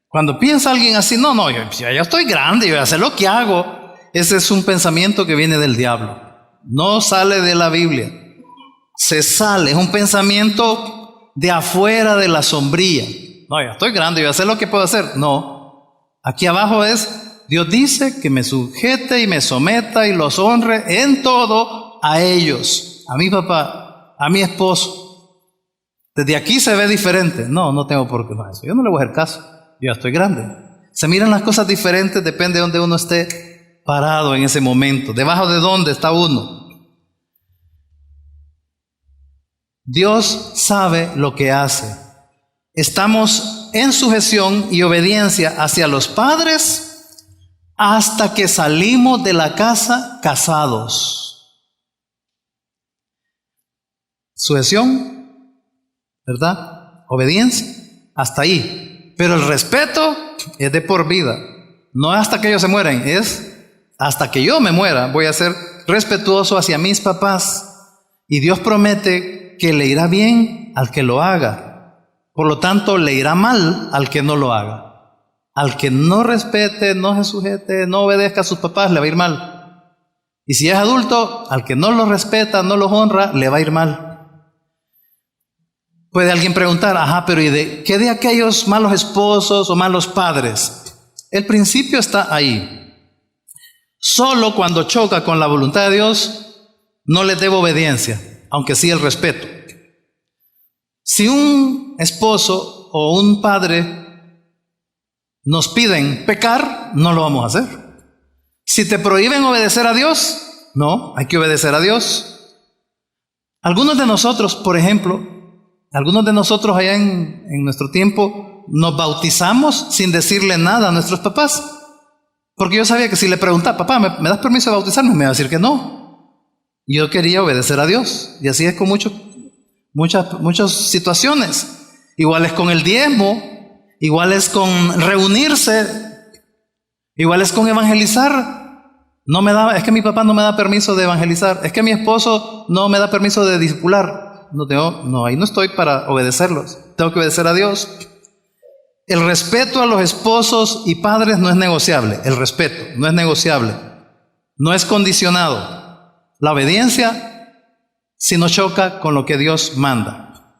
cuando piensa alguien así, yo ya estoy grande, yo ya sé lo que hago. Ese es un pensamiento que viene del diablo. No sale de la Biblia. Es un pensamiento de afuera de la sombría. Ya estoy grande, yo ya sé lo que puedo hacer. No. Aquí abajo Dios dice que me sujete y me someta y los honre en todo a ellos, a mi papá, a mi esposo. Desde aquí se ve diferente. No tengo por qué eso. Yo no le voy a hacer caso. Yo ya estoy grande. Se miran las cosas diferentes, depende de donde uno esté parado en ese momento, debajo de dónde está uno. Dios sabe lo que hace. Estamos en sujeción y obediencia hacia los padres hasta que salimos de la casa casados. Sujeción, ¿verdad? Obediencia, hasta ahí. Pero el respeto es de por vida. No es hasta que ellos se mueren, es hasta que yo me muera. Voy a ser respetuoso hacia mis papás. Y Dios promete que le irá bien al que lo haga. Por lo tanto, le irá mal al que no lo haga. Al que no respete, no se sujete, no obedezca a sus papás, le va a ir mal. Y si es adulto, al que no los respeta, no los honra, le va a ir mal. Puede alguien preguntar, pero ¿y qué de aquellos malos esposos o malos padres? El principio está ahí. Solo cuando choca con la voluntad de Dios, no les debo obediencia, aunque sí el respeto. Si un esposo o un padre nos piden pecar, no lo vamos a hacer. Si te prohíben obedecer a Dios, no, hay que obedecer a Dios. Algunos de nosotros, por ejemplo, allá en nuestro tiempo, nos bautizamos sin decirle nada a nuestros papás. Porque yo sabía que si le preguntaba, papá, ¿me das permiso de bautizarme? Me iba a decir que no. Yo quería obedecer a Dios. Y así es con muchas situaciones. Igual es con el diezmo, igual es con reunirse, igual es con evangelizar. Es que mi papá no me da permiso de evangelizar. Es que mi esposo no me da permiso de discipular. Ahí no estoy para obedecerlos. Tengo que obedecer a Dios. El respeto a los esposos y padres no es negociable. El respeto no es negociable. No es condicionado. La obediencia, si no choca con lo que Dios manda.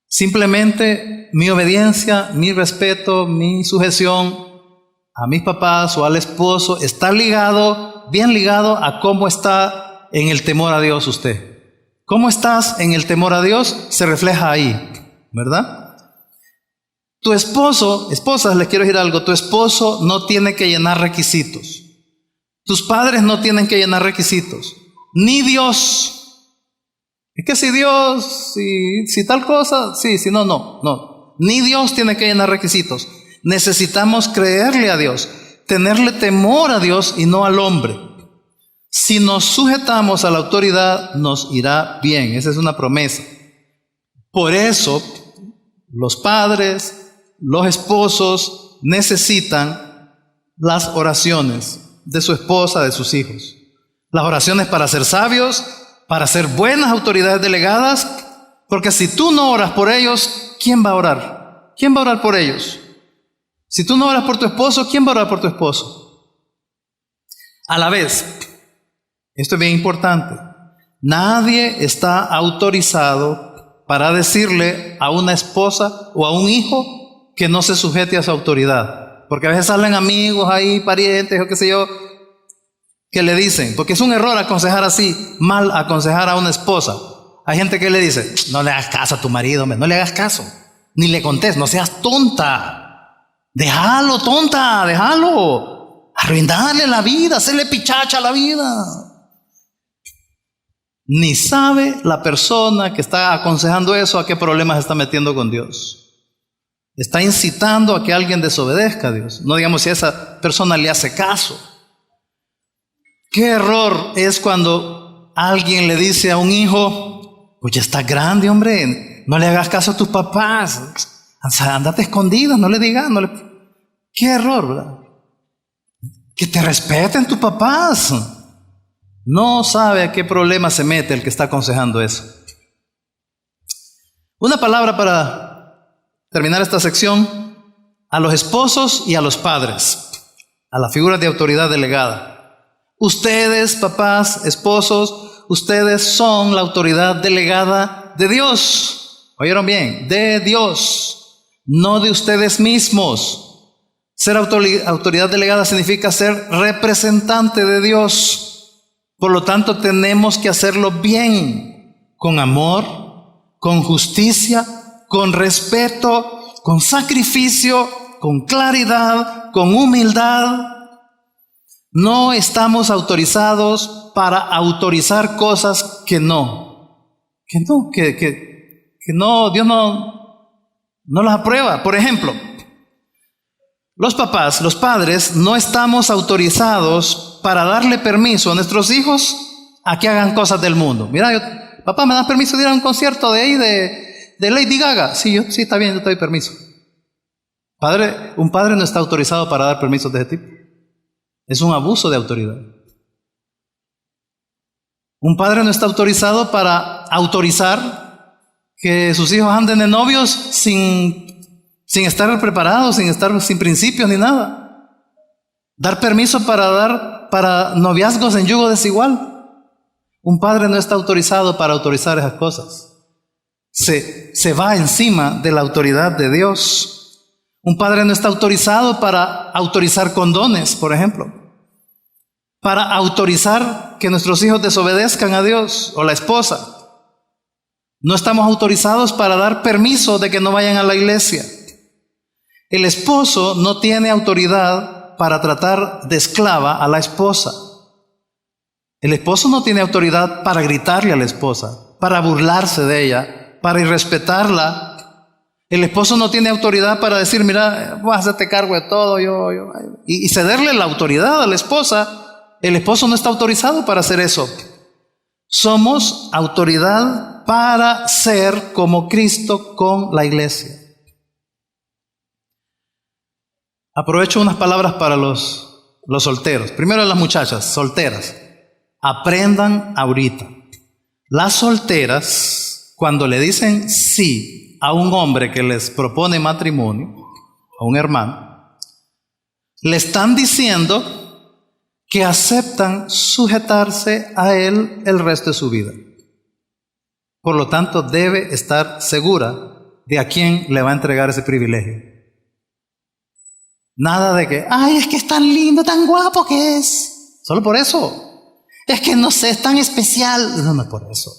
Simplemente mi obediencia, mi respeto, mi sujeción a mis papás o al esposo está ligado, bien ligado a cómo está en el temor a Dios usted. ¿Cómo estás en el temor a Dios? Se refleja ahí, ¿verdad? Tu esposo, esposas, les quiero decir algo, tu esposo no tiene que llenar requisitos. Tus padres no tienen que llenar requisitos. Ni Dios. Es que si Dios, si tal cosa, sí, si no, no. Ni Dios tiene que llenar requisitos. Necesitamos creerle a Dios, tenerle temor a Dios y no al hombre. Si nos sujetamos a la autoridad, nos irá bien. Esa es una promesa. Por eso, los padres, los esposos necesitan las oraciones de su esposa, de sus hijos. Las oraciones para ser sabios, para ser buenas autoridades delegadas, porque si tú no oras por ellos, ¿quién va a orar? ¿Quién va a orar por ellos? Si tú no oras por tu esposo, ¿quién va a orar por tu esposo? A la vez, esto es bien importante, nadie está autorizado para decirle a una esposa o a un hijo que no se sujete a su autoridad. Porque a veces salen amigos ahí, parientes o qué sé yo, que le dicen, porque es un error aconsejar así, mal aconsejar a una esposa. Hay gente que le dice, no le hagas caso a tu marido, no le hagas caso, ni le contes, no seas tonta. Déjalo, tonta, déjalo. Arruinarle la vida, hacerle pichacha a la vida. Ni sabe la persona que está aconsejando eso a qué problemas está metiendo con Dios. Está incitando a que alguien desobedezca a Dios. No digamos si a esa persona le hace caso. Qué error es cuando alguien le dice a un hijo, pues ya está grande, hombre, no le hagas caso a tus papás. Ándate escondida, no le digas, Qué error, ¿verdad? Que te respeten tus papás. No sabe a qué problema se mete el que está aconsejando eso. Una palabra para terminar esta sección: a los esposos y a los padres, a las figuras de autoridad delegada. Ustedes, papás, esposos, ustedes son la autoridad delegada de Dios. ¿Oyeron bien? De Dios, no de ustedes mismos. Ser autoridad delegada significa ser representante de Dios. Por lo tanto, tenemos que hacerlo bien, con amor, con justicia, con respeto, con sacrificio, con claridad, con humildad. No estamos autorizados para autorizar cosas que no, Dios no las aprueba. Por ejemplo, los papás, los padres, no estamos autorizados para darle permiso a nuestros hijos a que hagan cosas del mundo. Mira, papá, ¿me das permiso de ir a un concierto de ahí de Lady Gaga? Sí, está bien, yo te doy permiso. Un padre no está autorizado para dar permisos de ese tipo. Es un abuso de autoridad. Un padre no está autorizado para autorizar que sus hijos anden de novios sin estar preparados, sin principios ni nada. Dar permiso para noviazgos en yugo desigual. Un padre no está autorizado para autorizar esas cosas. Se va encima de la autoridad de Dios. Un padre no está autorizado para autorizar condones, por ejemplo. Para autorizar que nuestros hijos desobedezcan a Dios o la esposa. No estamos autorizados para dar permiso de que no vayan a la iglesia. El esposo no tiene autoridad para tratar de esclava a la esposa. El esposo no tiene autoridad para gritarle a la esposa, para burlarse de ella, para irrespetarla. El esposo no tiene autoridad para decir, mira, vas a hacerte cargo de todo, y cederle la autoridad a la esposa. El esposo no está autorizado para hacer eso. Somos autoridad para ser como Cristo con la iglesia. Aprovecho unas palabras para los solteros. Primero las muchachas solteras. Aprendan ahorita. Las solteras, cuando le dicen sí a un hombre que les propone matrimonio, a un hermano, le están diciendo que aceptan sujetarse a él el resto de su vida. Por lo tanto, debe estar segura de a quién le va a entregar ese privilegio. Nada de que, ay, es que es tan lindo, tan guapo que es. Solo por eso. Es que no sé, es tan especial. No, no es por eso.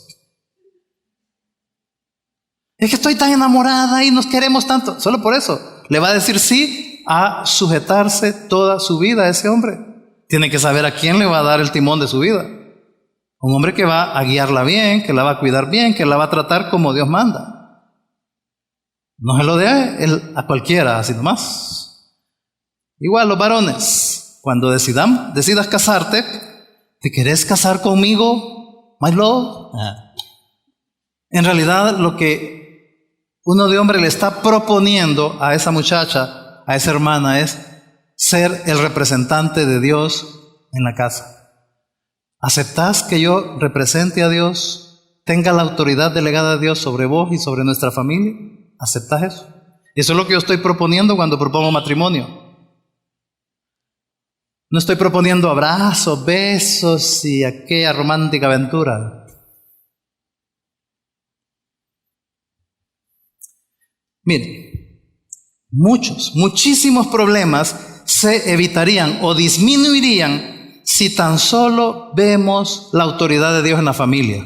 Es que estoy tan enamorada y nos queremos tanto. Solo por eso. Le va a decir sí a sujetarse toda su vida a ese hombre. Tiene que saber a quién le va a dar el timón de su vida. Un hombre que va a guiarla bien, que la va a cuidar bien, que la va a tratar como Dios manda. No se lo dé a cualquiera, así nomás. Igual los varones, cuando decidas casarte, ¿te querés casar conmigo, my love? En realidad lo que uno de hombre le está proponiendo a esa muchacha, a esa hermana, es ser el representante de Dios en la casa. ¿Aceptás que yo represente a Dios, tenga la autoridad delegada de Dios sobre vos y sobre nuestra familia? ¿Aceptás eso? Y eso es lo que yo estoy proponiendo cuando propongo matrimonio. No estoy proponiendo abrazos, besos y aquella romántica aventura. Miren, muchísimos problemas se evitarían o disminuirían si tan solo vemos la autoridad de Dios en la familia.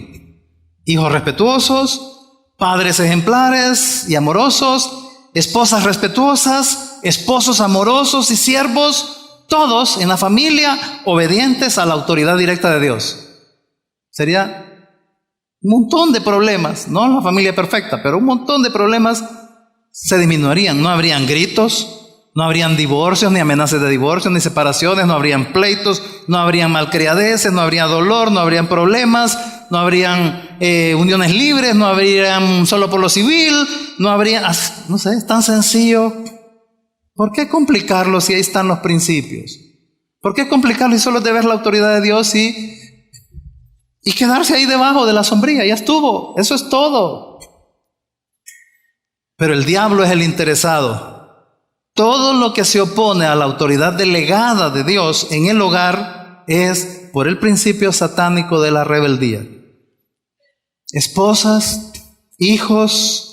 Hijos respetuosos, padres ejemplares y amorosos, esposas respetuosas, esposos amorosos y siervos, todos en la familia obedientes a la autoridad directa de Dios. Sería un montón de problemas, no la familia perfecta, pero un montón de problemas se disminuirían. No habrían gritos, no habrían divorcios, ni amenazas de divorcio, ni separaciones, no habrían pleitos, no habrían malcriadeces, no habría dolor, no habrían problemas, no habrían uniones libres, no habrían solo por lo civil, no habría, no sé, es tan sencillo. ¿Por qué complicarlo si ahí están los principios? ¿Por qué complicarlo y solo de ver la autoridad de Dios y quedarse ahí debajo de la sombrilla? Ya estuvo, eso es todo. Pero el diablo es el interesado. Todo lo que se opone a la autoridad delegada de Dios en el hogar es por el principio satánico de la rebeldía. Esposas, hijos,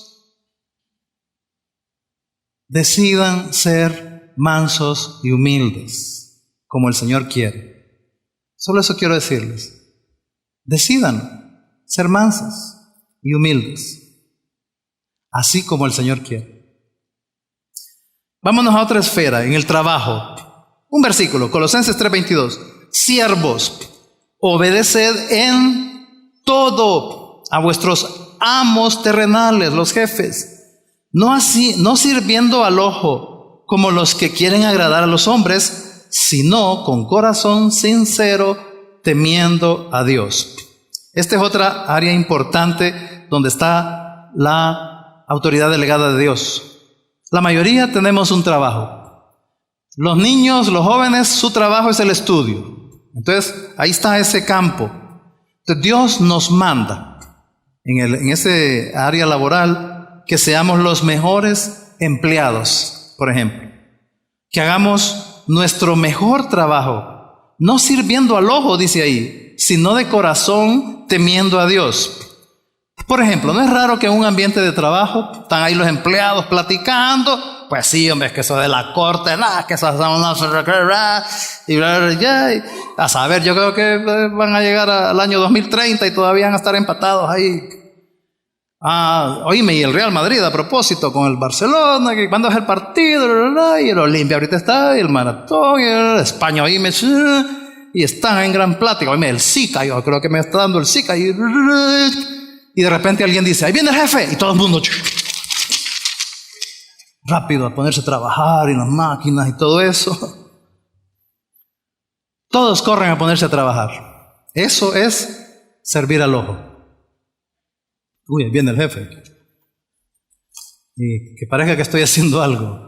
decidan ser mansos y humildes, como el Señor quiere. Solo eso quiero decirles. Decidan ser mansas y humildes, así como el Señor quiere. Vámonos a otra esfera, en el trabajo. Un versículo, Colosenses 3:22. Siervos, obedeced en todo a vuestros amos terrenales, los jefes. No sirviendo al ojo como los que quieren agradar a los hombres, sino con corazón sincero, temiendo a Dios. Esta es otra área importante donde está la autoridad delegada de Dios. La mayoría tenemos un trabajo. Los niños, los jóvenes, su trabajo es el estudio. Entonces, ahí está ese campo. Entonces, Dios nos manda en ese área laboral que seamos los mejores empleados, por ejemplo. Que hagamos nuestro mejor trabajo, no sirviendo al ojo, dice ahí, sino de corazón temiendo a Dios. Por ejemplo, no es raro que en un ambiente de trabajo están ahí los empleados platicando. Pues sí, hombre, es que eso de la corte, que eso y a saber, yo creo que van a llegar al año 2030 y todavía van a estar empatados ahí. Oíme, y el Real Madrid a propósito con el Barcelona, que cuando es el partido, y el Olimpia ahorita está, y el Maratón, y el España, oíme, y están en gran plática. Oíme, el Zika, yo creo que me está dando el Zika, y de repente alguien dice, ahí viene el jefe, y todo el mundo rápido a ponerse a trabajar, y las máquinas y todo eso. Todos corren a ponerse a trabajar. Eso es servir al ojo. Uy, ahí viene el jefe. Y que parezca que estoy haciendo algo.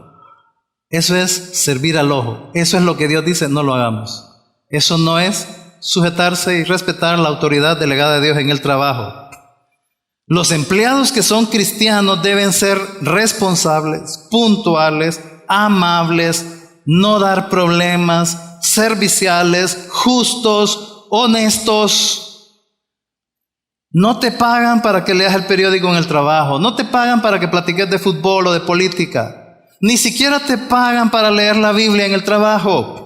Eso es servir al ojo. Eso es lo que Dios dice, no lo hagamos. Eso no es sujetarse y respetar la autoridad delegada de Dios en el trabajo. Los empleados que son cristianos deben ser responsables, puntuales, amables, no dar problemas, serviciales, justos, honestos. No te pagan para que leas el periódico en el trabajo. No te pagan para que platiques de fútbol o de política. Ni siquiera te pagan para leer la Biblia en el trabajo.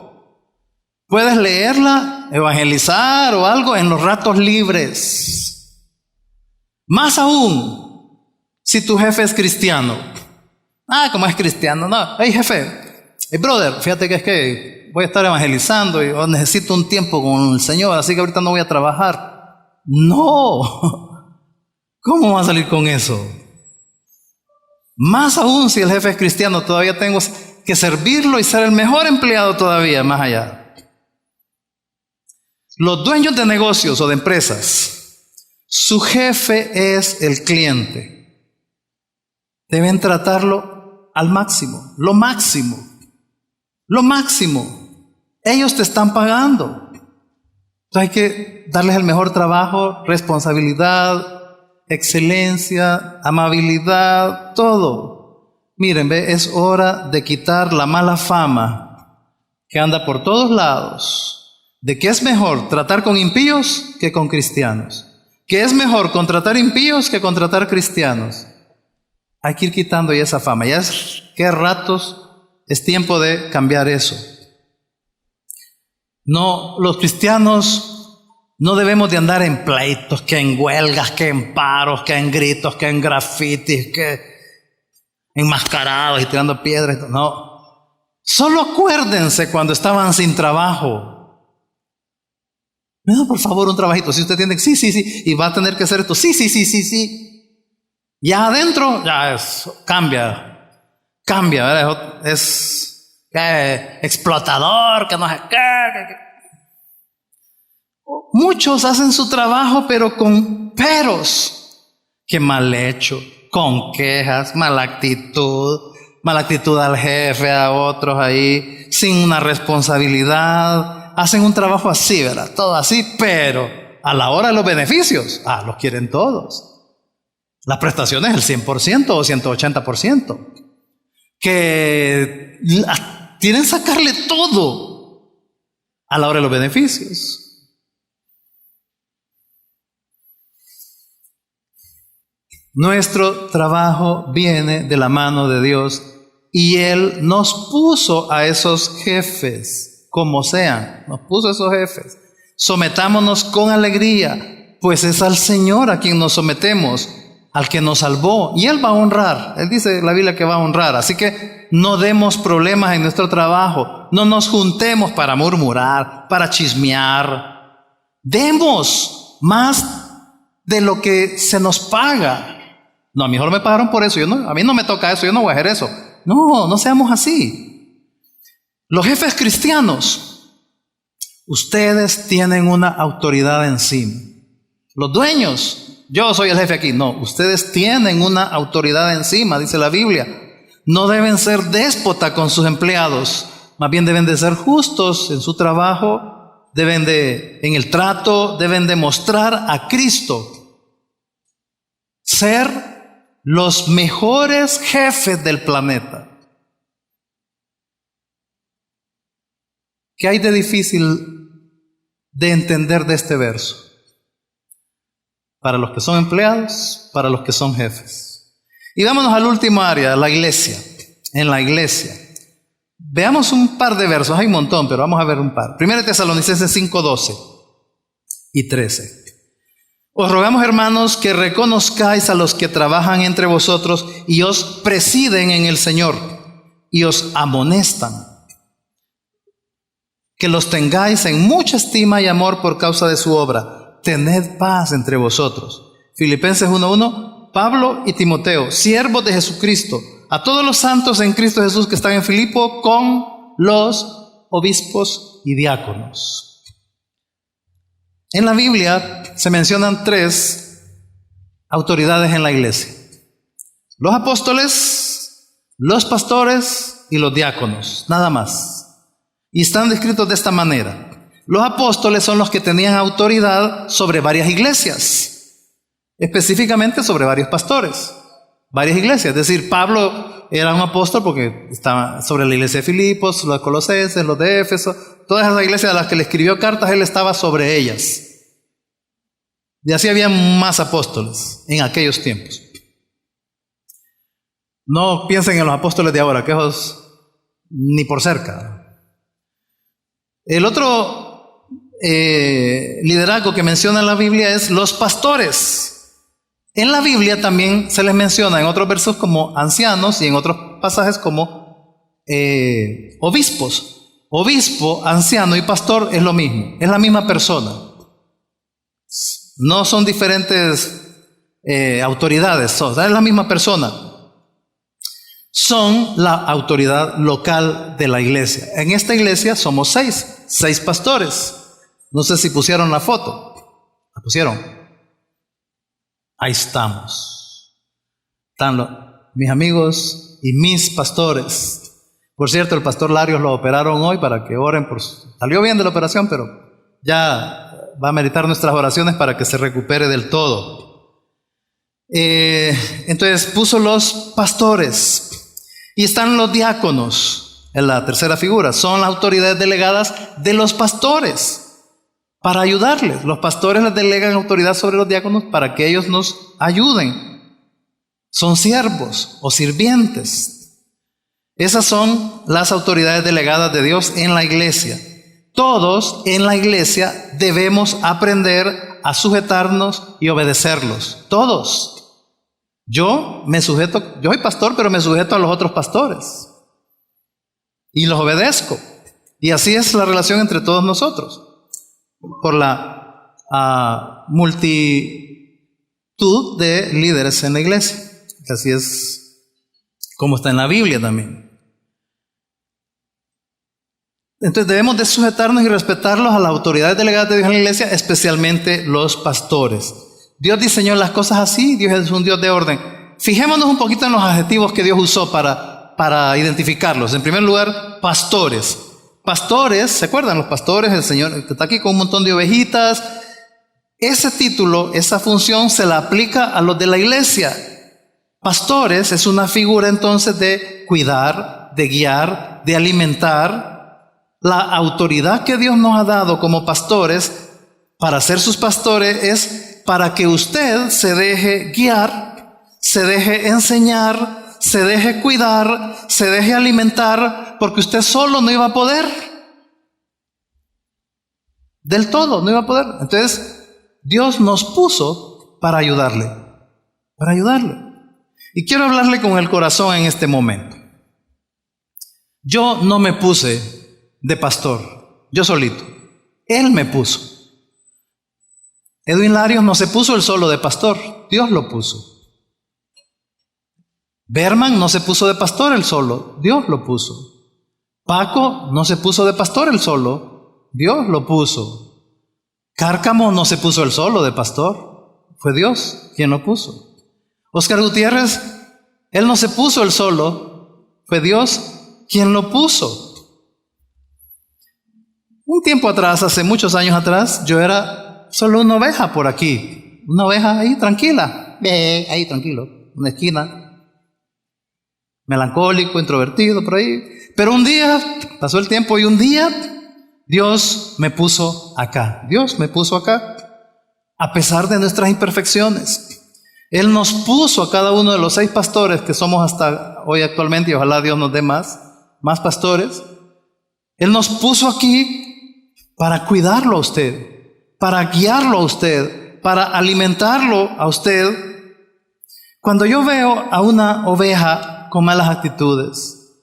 Puedes leerla, evangelizar o algo en los ratos libres. Más aún, si tu jefe es cristiano. ¿Cómo es cristiano? No, hey jefe, hey brother, fíjate que es que voy a estar evangelizando y necesito un tiempo con el Señor, así que ahorita no voy a trabajar. No, ¿cómo va a salir con eso? Más aún si el jefe es cristiano, todavía tengo que servirlo y ser el mejor empleado todavía, más allá. Los dueños de negocios o de empresas, su jefe es el cliente. Deben tratarlo al máximo, lo máximo, lo máximo. Ellos te están pagando. Entonces hay que darles el mejor trabajo, responsabilidad, excelencia, amabilidad, todo. Miren, es hora de quitar la mala fama que anda por todos lados, de que es mejor tratar con impíos que con cristianos, que es mejor contratar impíos que contratar cristianos. Hay que ir quitando ya esa fama. Ya es que ratos es tiempo de cambiar eso. No, los cristianos no debemos de andar en pleitos, que en huelgas, que en paros, que en gritos, que en grafitis, que enmascarados y tirando piedras. No, solo acuérdense cuando estaban sin trabajo. Me da por favor un trabajito. Si usted tiene, sí, y va a tener que hacer esto, sí. Ya adentro, ya cambia, ¿verdad? Es explotador, que no sé qué. Muchos hacen su trabajo, pero con peros. Que mal hecho, con quejas, mala actitud al jefe, a otros ahí, sin una responsabilidad. Hacen un trabajo así, ¿verdad? Todo así, pero a la hora de los beneficios, los quieren todos. Las prestaciones el 100% o 180%. Que quieren sacarle todo a la hora de los beneficios. Nuestro trabajo viene de la mano de Dios y Él nos puso a esos jefes, como sean, nos puso a esos jefes. Sometámonos con alegría, pues es al Señor a quien nos sometemos, al que nos salvó, y Él va a honrar. Él dice en la Biblia que va a honrar, así que no demos problemas en nuestro trabajo, no nos juntemos para murmurar, para chismear. Demos más de lo que se nos paga. No, a mí mejor me pagaron por eso, a mí no me toca eso, yo no voy a hacer eso. No seamos así. Los jefes cristianos, ustedes tienen una autoridad encima. Los dueños, yo soy el jefe aquí. No, ustedes tienen una autoridad encima, dice la Biblia. No deben ser déspota con sus empleados, más bien deben de ser justos en su trabajo, en el trato, deben de mostrar a Cristo. Ser los mejores jefes del planeta. ¿Qué hay de difícil de entender de este verso? Para los que son empleados, para los que son jefes. Y vámonos al último área, la iglesia. En la iglesia. Veamos un par de versos, hay un montón, pero vamos a ver un par. 1 Tesalonicenses 5:12 y 13. Os rogamos, hermanos, que reconozcáis a los que trabajan entre vosotros y os presiden en el Señor y os amonestan. Que los tengáis en mucha estima y amor por causa de su obra. Tened paz entre vosotros. Filipenses 1:1, Pablo y Timoteo, siervos de Jesucristo, a todos los santos en Cristo Jesús que están en Filipo, con los obispos y diáconos. En la Biblia se mencionan 3 autoridades en la iglesia: los apóstoles, los pastores y los diáconos, nada más. Y están descritos de esta manera. Los apóstoles son los que tenían autoridad sobre varias iglesias, específicamente sobre varios pastores, varias iglesias. Es decir, Pablo era un apóstol porque estaba sobre la iglesia de Filipos, los Colosenses, los de Éfeso, todas esas iglesias a las que le escribió cartas, él estaba sobre ellas. Y así había más apóstoles en aquellos tiempos. No piensen en los apóstoles de ahora, que esos ni por cerca. El otro liderazgo que menciona la Biblia es los pastores. En la Biblia también se les menciona en otros versos como ancianos y en otros pasajes como obispos. Obispo, anciano y pastor es lo mismo, es la misma persona. No son diferentes autoridades, es la misma persona. Son la autoridad local de la iglesia. En esta iglesia somos seis pastores. No sé si pusieron la foto. ¿La pusieron? Ahí estamos. Están mis amigos y mis pastores. Por cierto, el pastor Larios lo operaron hoy para que oren salió bien de la operación, pero ya va a meritar nuestras oraciones para que se recupere del todo. Entonces puso los pastores. Y están los diáconos en la tercera figura. Son las autoridades delegadas de los pastores para ayudarles. Los pastores les delegan autoridad sobre los diáconos para que ellos nos ayuden. Son siervos o sirvientes. Esas son las autoridades delegadas de Dios en la iglesia. Todos en la iglesia debemos aprender a sujetarnos y obedecerlos. Todos. Yo soy pastor, pero me sujeto a los otros pastores. Y los obedezco. Y así es la relación entre todos nosotros. Por la multitud de líderes en la iglesia. Así es como está en la Biblia también. Entonces debemos de sujetarnos y respetarlos a las autoridades delegadas de Dios en la iglesia, especialmente los pastores. Dios diseñó las cosas así, Dios es un Dios de orden. Fijémonos un poquito en los adjetivos que Dios usó para identificarlos. En primer lugar, pastores. Pastores, ¿se acuerdan? Los pastores, el Señor que está aquí con un montón de ovejitas. Ese título, esa función se la aplica a los de la iglesia. Pastores es una figura entonces de cuidar, de guiar, de alimentar. La autoridad que Dios nos ha dado como pastores para ser sus pastores es para que usted se deje guiar, se deje enseñar, se deje cuidar, se deje alimentar, porque usted solo no iba a poder. Del todo, no iba a poder. Entonces, Dios nos puso para ayudarle, para ayudarle. Y quiero hablarle con el corazón en este momento. Yo no me puse de pastor, yo solito. Él me puso. Edwin Larios no se puso él solo de pastor, Dios lo puso. Berman no se puso de pastor él solo, Dios lo puso. Paco no se puso de pastor él solo, Dios lo puso. Cárcamo no se puso él solo de pastor, fue Dios quien lo puso. Oscar Gutiérrez, él no se puso él solo, fue Dios quien lo puso. Un tiempo atrás, hace muchos años atrás, yo era solo una oveja por aquí. Una oveja ahí tranquila. Ahí tranquilo. Una esquina. Melancólico, introvertido, por ahí. Pero un día, pasó el tiempo y un día, Dios me puso acá. Dios me puso acá. A pesar de nuestras imperfecciones. Él nos puso a cada uno de los 6 pastores que somos hasta hoy actualmente, y ojalá Dios nos dé más pastores. Él nos puso aquí para cuidarlo a usted, para guiarlo a usted, para alimentarlo a usted. Cuando yo veo a una oveja con malas actitudes,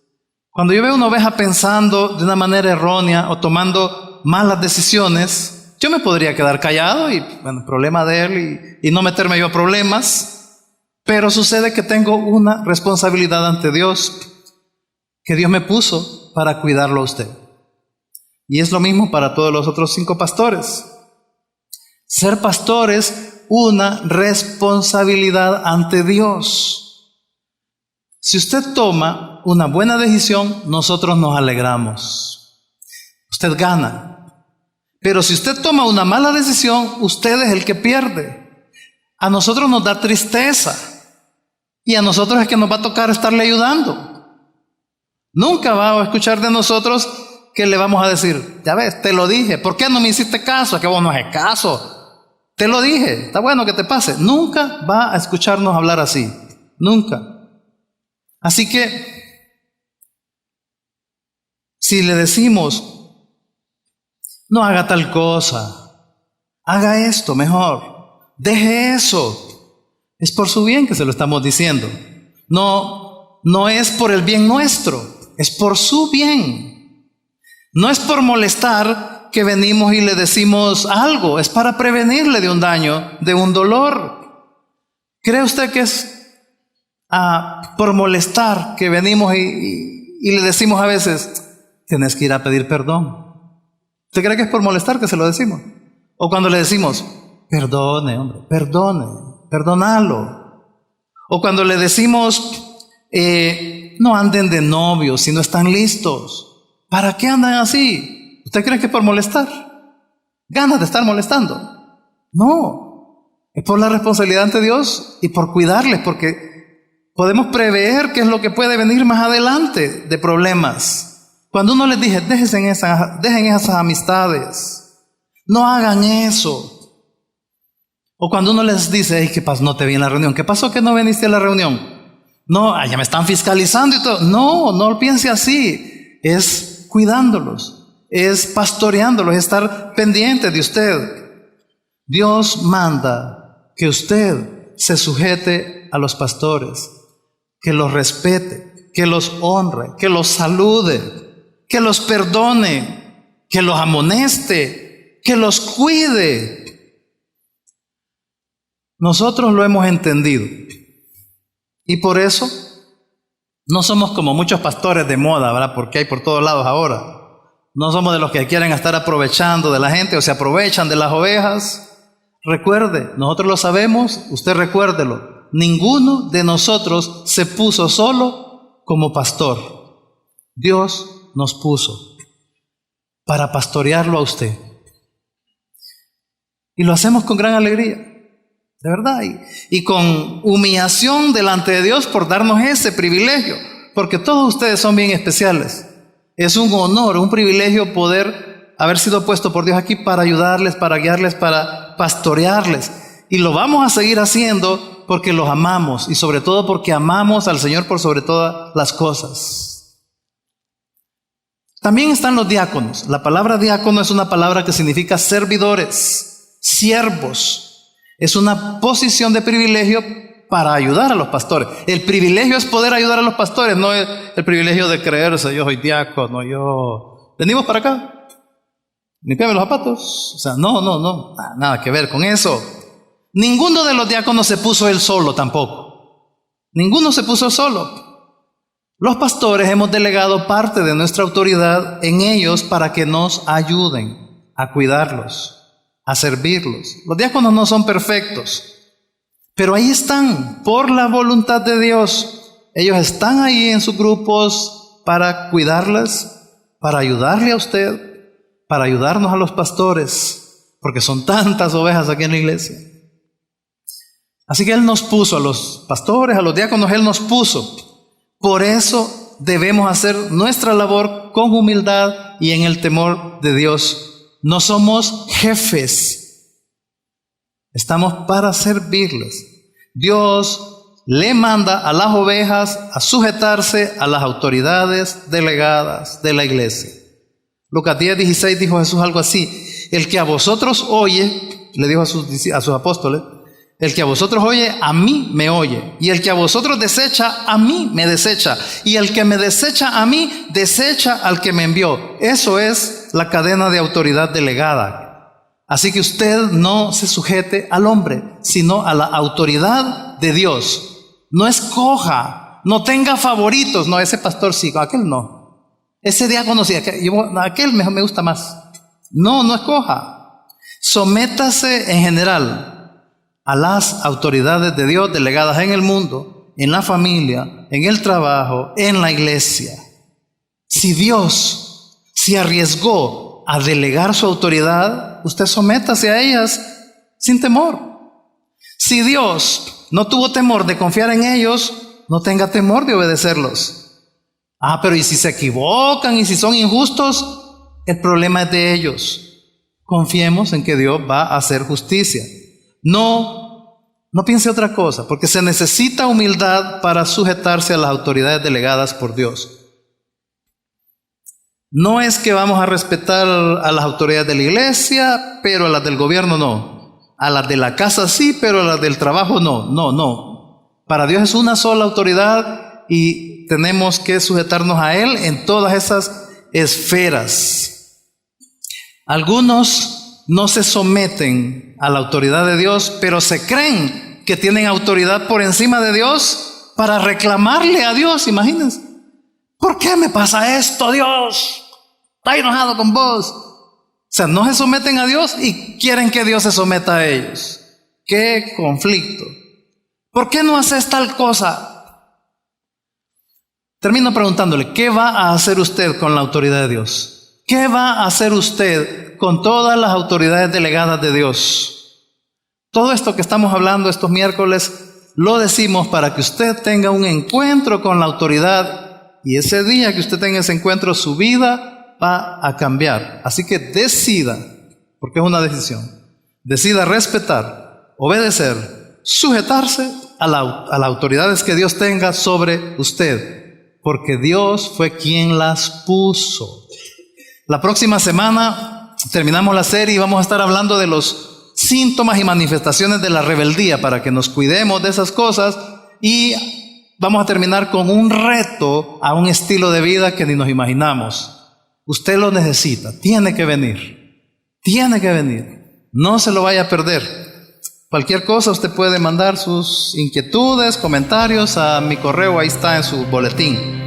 cuando yo veo a una oveja pensando de una manera errónea o tomando malas decisiones, yo me podría quedar callado y, bueno, problema de él y no meterme yo a problemas, pero sucede que tengo una responsabilidad ante Dios, que Dios me puso para cuidarlo a usted. Y es lo mismo para todos los otros 5 pastores. Ser pastor es una responsabilidad ante Dios. Si usted toma una buena decisión, nosotros nos alegramos. Usted gana. Pero si usted toma una mala decisión, usted es el que pierde. A nosotros nos da tristeza. Y a nosotros es que nos va a tocar estarle ayudando. Nunca va a escuchar de nosotros que le vamos a decir, ya ves, te lo dije, ¿por qué no me hiciste caso? Es que vos no haces caso. te lo dije, está bueno que te pase. Nunca va a escucharnos hablar así, nunca. Así que, si le decimos, no haga tal cosa, haga esto mejor, deje eso, es por su bien que se lo estamos diciendo. No es por el bien nuestro, es por su bien. No es por molestar que venimos y le decimos algo, es para prevenirle de un daño, de un dolor. ¿Cree usted que es por molestar que venimos y le decimos a veces, tienes que ir a pedir perdón? ¿Usted cree que es por molestar que se lo decimos? O cuando le decimos, perdone, hombre, perdónalo. O cuando le decimos, no anden de novios si no están listos. ¿Para qué andan así? ¿Usted cree que es por molestar? ¿Ganas de estar molestando? No, es por la responsabilidad ante Dios y por cuidarles, porque podemos prever qué es lo que puede venir más adelante de problemas. Cuando uno les dice, dejen esas amistades, no hagan eso. O cuando uno les dice, hey, ¿qué pasó? No te vi en la reunión. ¿Qué pasó que no viniste a la reunión? No, ya me están fiscalizando y todo. No lo piense así. Es cuidándolos, es pastoreándolos, es estar pendiente de usted. Dios manda que usted se sujete a los pastores, que los respete, que los honre, que los salude, que los perdone, que los amoneste, que los cuide. Nosotros lo hemos entendido y por eso no somos como muchos pastores de moda, ¿verdad? Porque hay por todos lados ahora. No somos de los que quieren estar aprovechando de la gente o se aprovechan de las ovejas. Recuerde, nosotros lo sabemos, usted recuérdelo. Ninguno de nosotros se puso solo como pastor. Dios nos puso para pastorearlo a usted. Y lo hacemos con gran alegría, de verdad, y con humillación delante de Dios por darnos ese privilegio, porque todos ustedes son bien especiales. Es un honor, un privilegio poder haber sido puesto por Dios aquí para ayudarles, para guiarles, para pastorearles. Y lo vamos a seguir haciendo porque los amamos y sobre todo porque amamos al Señor por sobre todas las cosas. También están los diáconos. La palabra diácono es una palabra que significa servidores, siervos. Es una posición de privilegio para ayudar a los pastores. El privilegio es poder ayudar a los pastores, no es el privilegio de creerse, yo soy diácono, venimos para acá, limpiame los zapatos. O sea, no, nada que ver con eso. Ninguno de los diáconos se puso él solo tampoco. Ninguno se puso solo. Los pastores hemos delegado parte de nuestra autoridad en ellos para que nos ayuden a cuidarlos, a servirlos. Los diáconos no son perfectos, pero ahí están por la voluntad de Dios. Ellos están ahí en sus grupos para cuidarlas, para ayudarle a usted, para ayudarnos a los pastores, porque son tantas ovejas aquí en la iglesia. Así que Él nos puso a los pastores, a los diáconos, Él nos puso. Por eso debemos hacer nuestra labor con humildad y en el temor de Dios. No somos jefes, estamos para servirles. Dios le manda a las ovejas a sujetarse a las autoridades delegadas de la iglesia. Lucas 10:16 dijo Jesús algo así: el que a vosotros oye, le dijo a sus apóstoles, el que a vosotros oye, a mí me oye, y el que a vosotros desecha, a mí me desecha, y el que me desecha a mí, desecha al que me envió. Eso es la cadena de autoridad delegada. Así que usted no se sujete al hombre, sino a la autoridad de Dios. No escoja, no tenga favoritos. No, ese pastor sí, aquel no. Ese diácono sí, aquel me gusta más. No escoja. Sométase en general a las autoridades de Dios delegadas en el mundo, en la familia, en el trabajo, en la iglesia. Si Dios se arriesgó a delegar su autoridad, usted sométase a ellas sin temor. Si Dios no tuvo temor de confiar en ellos, no tenga temor de obedecerlos. Pero ¿y si se equivocan y si son injustos? El problema es de ellos. Confiemos en que Dios va a hacer justicia. No piense otra cosa, porque se necesita humildad para sujetarse a las autoridades delegadas por Dios. No es que vamos a respetar a las autoridades de la iglesia, pero a las del gobierno no. A las de la casa sí, pero a las del trabajo no. No. Para Dios es una sola autoridad y tenemos que sujetarnos a Él en todas esas esferas. Algunos no se someten a la autoridad de Dios, pero se creen que tienen autoridad por encima de Dios para reclamarle a Dios. Imagínense. ¿Por qué me pasa esto, Dios? Está enojado con vos. O sea, no se someten a Dios y quieren que Dios se someta a ellos. ¡Qué conflicto! ¿Por qué no haces tal cosa? Termino preguntándole, ¿qué va a hacer usted con la autoridad de Dios? ¿Qué va a hacer usted con todas las autoridades delegadas de Dios? Todo esto que estamos hablando estos miércoles lo decimos para que usted tenga un encuentro con la autoridad y ese día que usted tenga ese encuentro, su vida va a cambiar. Así que decida, porque es una decisión, decida respetar, obedecer, sujetarse a las autoridades que Dios tenga sobre usted, porque Dios fue quien las puso. La próxima semana terminamos la serie y vamos a estar hablando de los síntomas y manifestaciones de la rebeldía para que nos cuidemos de esas cosas y vamos a terminar con un reto a un estilo de vida que ni nos imaginamos. Usted lo necesita, tiene que venir, no se lo vaya a perder. Cualquier cosa usted puede mandar sus inquietudes, comentarios a mi correo, ahí está en su boletín.